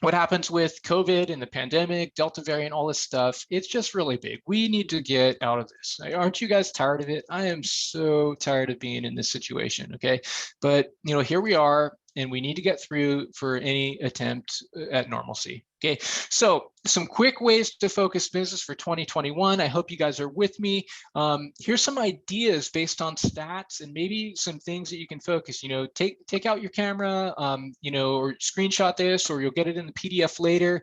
What happens with COVID and the pandemic, Delta variant, all this stuff, it's just really big. We need to get out of this. Aren't you guys tired of it? I am so tired of being in this situation, okay? But, here we are, and we need to get through for any attempt at normalcy. Okay, so some quick ways to focus business for 2021. I hope you guys are with me. Here's some ideas based on stats and maybe some things that you can focus. Take out your camera, or screenshot this, or you'll get it in the PDF later.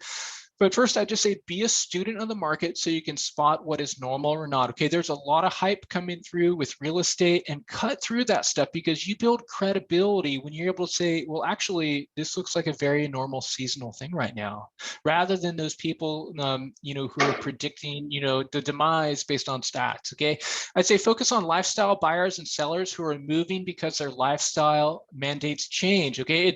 But first, I'd just say be a student of the market so you can spot what is normal or not. Okay, there's a lot of hype coming through with real estate, and cut through that stuff because you build credibility when you're able to say, well, actually, this looks like a very normal seasonal thing right now, rather than those people, who are predicting, the demise based on stats. Okay, I'd say focus on lifestyle buyers and sellers who are moving because their lifestyle mandates change. Okay,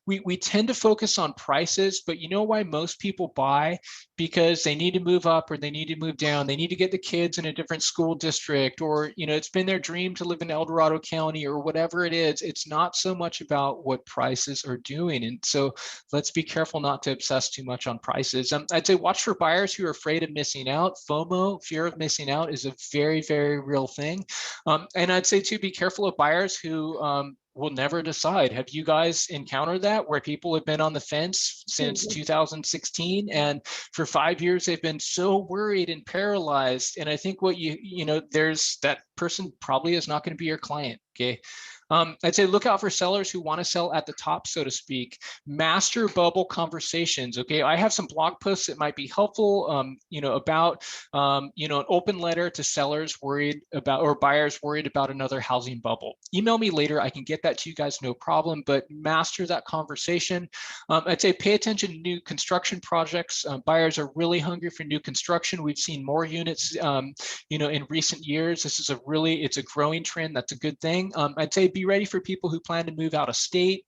we tend to focus on prices, but you know why most people buy? Because they need to move up or they need to move down. They need to get the kids in a different school district, or, it's been their dream to live in El Dorado County or whatever it is. It's not so much about what prices are doing. And so let's be careful not to obsess too much on prices. I'd say watch for buyers who are afraid of missing out. FOMO, fear of missing out, is a very, very real thing. And I'd say too, be careful of buyers who will never decide. Have you guys encountered that, where people have been on the fence since 2016, and for 5 years they've been so worried and paralyzed? And I think there's that person probably is not going to be your client. Okay. I'd say look out for sellers who want to sell at the top, so to speak. Master bubble conversations. Okay, I have some blog posts that might be helpful. About an open letter to sellers worried about, or buyers worried about, another housing bubble. Email me later. I can get that to you guys, no problem. But master that conversation. I'd say pay attention to new construction projects. Buyers are really hungry for new construction. We've seen more units, in recent years. This is it's a growing trend. That's a good thing. I'd say be ready for people who plan to move out of state.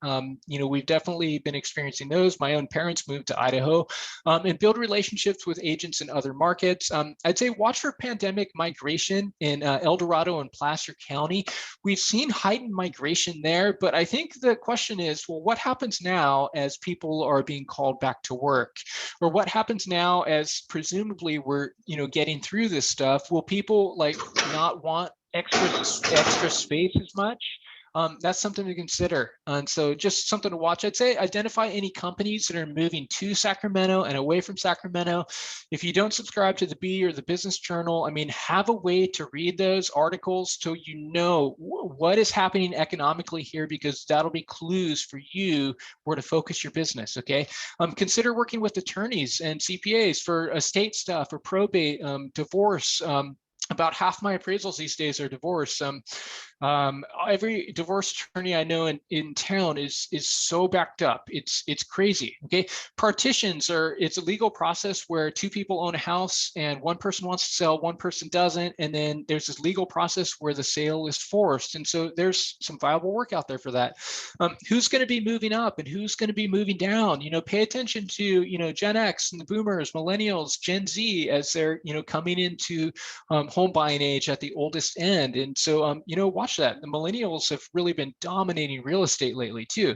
We've definitely been experiencing those. My own parents moved to Idaho, and build relationships with agents in other markets. I'd say watch for pandemic migration in El Dorado and Placer County. We've seen heightened migration there, but I think the question is, well, what happens now as people are being called back to work? Or what happens now as presumably we're, getting through this stuff? Will people not want extra space as much? That's something to consider. And so just something to watch. I'd say identify any companies that are moving to Sacramento and away from Sacramento. If you don't subscribe to the Bee or the Business Journal, have a way to read those articles so you know what is happening economically here, because that'll be clues for you where to focus your business, okay? Consider working with attorneys and CPAs for estate stuff or probate, divorce. About half my appraisals these days are divorce. Every divorce attorney I know in town is so backed up. It's crazy. Okay, partitions it's a legal process where two people own a house and one person wants to sell, one person doesn't, and then there's this legal process where the sale is forced. And so there's some viable work out there for that. Who's going to be moving up and who's going to be moving down? Pay attention to Gen X and the Boomers, Millennials, Gen Z as they're coming into home buying age at the oldest end. And so watch that. The millennials have really been dominating real estate lately too.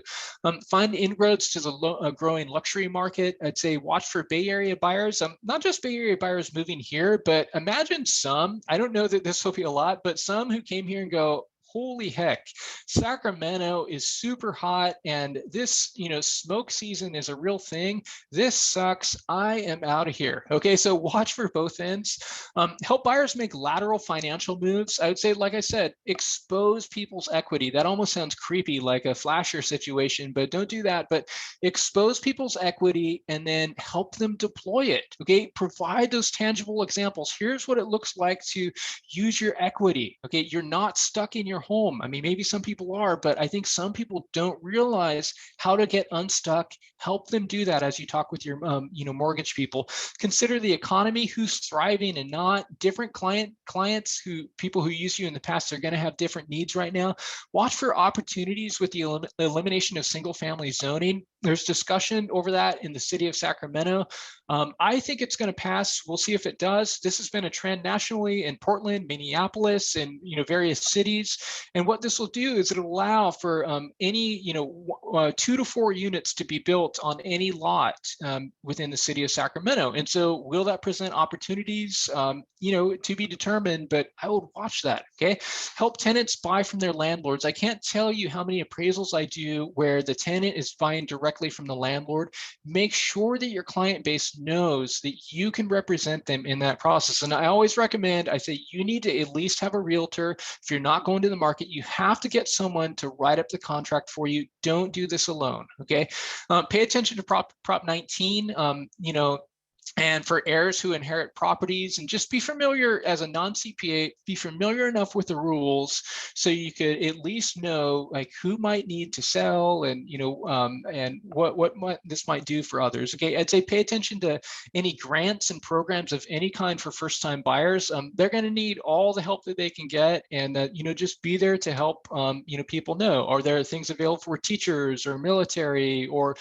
Find inroads to the growing luxury market. I'd say watch for Bay Area buyers. Not just Bay Area buyers moving here, but imagine some, I don't know that this will be a lot, but some who came here and go, holy heck, Sacramento is super hot and this, smoke season is a real thing. This sucks. I am out of here. Okay, so watch for both ends. Help buyers make lateral financial moves. I would say, like I said, expose people's equity. That almost sounds creepy, like a flasher situation, but don't do that. But expose people's equity and then help them deploy it. Okay, provide those tangible examples. Here's what it looks like to use your equity. Okay, you're not stuck in your home. I mean, maybe some people are, but I think some people don't realize how to get unstuck. Help them do that as you talk with your mortgage people. Consider the economy, who's thriving and not. Different clients people who use you in the past are going to have different needs right now. Watch for opportunities with the elimination of single family zoning. There's discussion over that in the city of Sacramento. I think it's going to pass. We'll see if it does. This has been a trend nationally in Portland, Minneapolis, and various cities. And what this will do is it'll allow for any 2 to 4 units to be built on any lot within the city of Sacramento. And so, will that present opportunities? To be determined. But I would watch that. Okay, help tenants buy from their landlords. I can't tell you how many appraisals I do where the tenant is buying directly from the landlord. Make sure that your client base knows that you can represent them in that process. And I always recommend, I say, you need to at least have a realtor. If you're not going to the market, you have to get someone to write up the contract for you. Don't do this alone. Okay, pay attention to Prop 19. And for heirs who inherit properties, and just be familiar as a non-CPA, be familiar enough with the rules so you could at least know like who might need to sell and and what this might do for others. Okay, I'd say pay attention to any grants and programs of any kind for first-time buyers. They're going to need all the help that they can get, and just be there to help people know. Are there things available for teachers or military or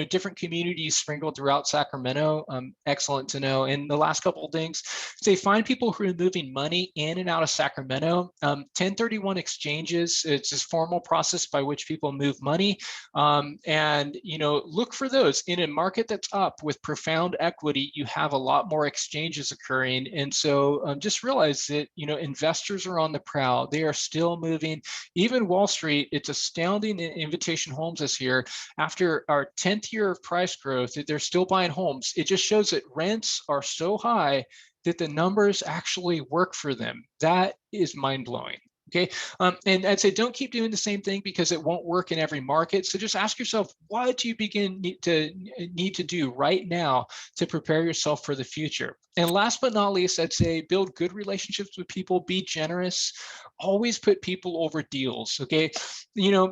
different communities sprinkled throughout Sacramento? Excellent to know. And the last couple of things, say find people who are moving money in and out of Sacramento. 1031 exchanges, it's this formal process by which people move money. And look for those. In a market that's up with profound equity, you have a lot more exchanges occurring. And so just realize that investors are on the prowl. They are still moving. Even Wall Street, it's astounding that Invitation Homes is here. After our 10th year of price growth, they're still buying homes. It just shows that rents are so high that the numbers actually work for them. That is mind-blowing. Okay, and I'd say don't keep doing the same thing because it won't work in every market. So just ask yourself, what do you need to do right now to prepare yourself for the future? And last but not least, I'd say build good relationships with people, be generous, always put people over deals. Okay,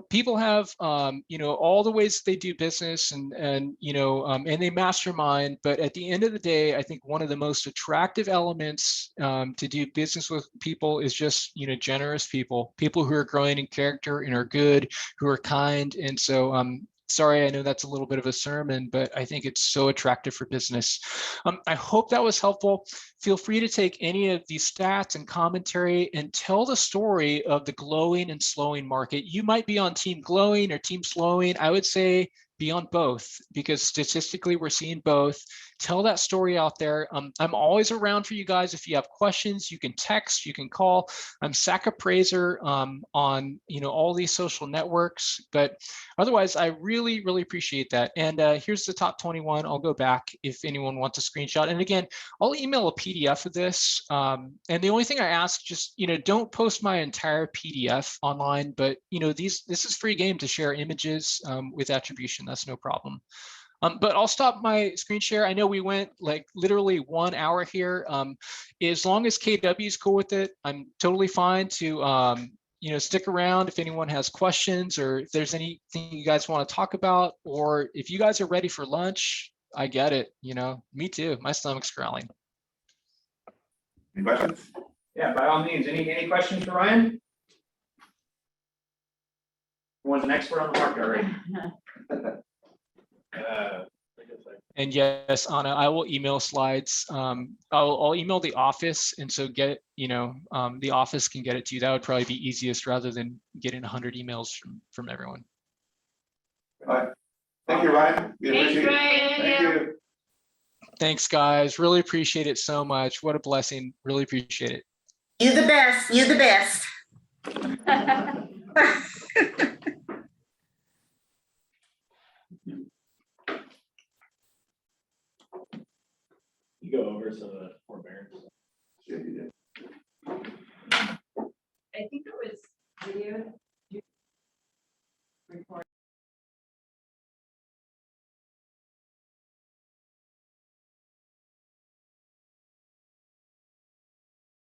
people have all the ways they do business and they mastermind, but at the end of the day, I think one of the most attractive elements to do business with people is just generous people who are growing in character and are good, who are kind. And so sorry, I know that's a little bit of a sermon, but I think it's so attractive for business. I hope that was helpful. Feel free to take any of these stats and commentary and tell the story of the glowing and slowing market. You might be on team glowing or team slowing. I would say be on both because statistically we're seeing both. Tell that story out there. I'm always around for you guys. If you have questions, you can text, you can call. I'm Sac Appraiser on all these social networks. But otherwise, I really, really appreciate that. And here's the top 21. I'll go back if anyone wants a screenshot. And again, I'll email a PDF of this. And the only thing I ask, just don't post my entire PDF online. But this is free game to share images with attribution. That's no problem. But I'll stop my screen share. I know we went like literally 1 hour here. As long as KW is cool with it, I'm totally fine to stick around if anyone has questions or if there's anything you guys want to talk about, or if you guys are ready for lunch, I get it. Me too. My stomach's growling. Any questions? Yeah, by all means. Any questions for Ryan? Who was an expert on the market already? And yes, Anna, I will email slides. I'll email the office, and so the office can get it to you. That would probably be easiest rather than getting 100 emails from everyone. All right. Thank you, Ryan. We appreciate it. Thank you. Thanks, guys. Really appreciate it so much. What a blessing. Really appreciate it. You're the best. You're the best. You go over some of the forbearance. Yeah, you did. I think it was videoed.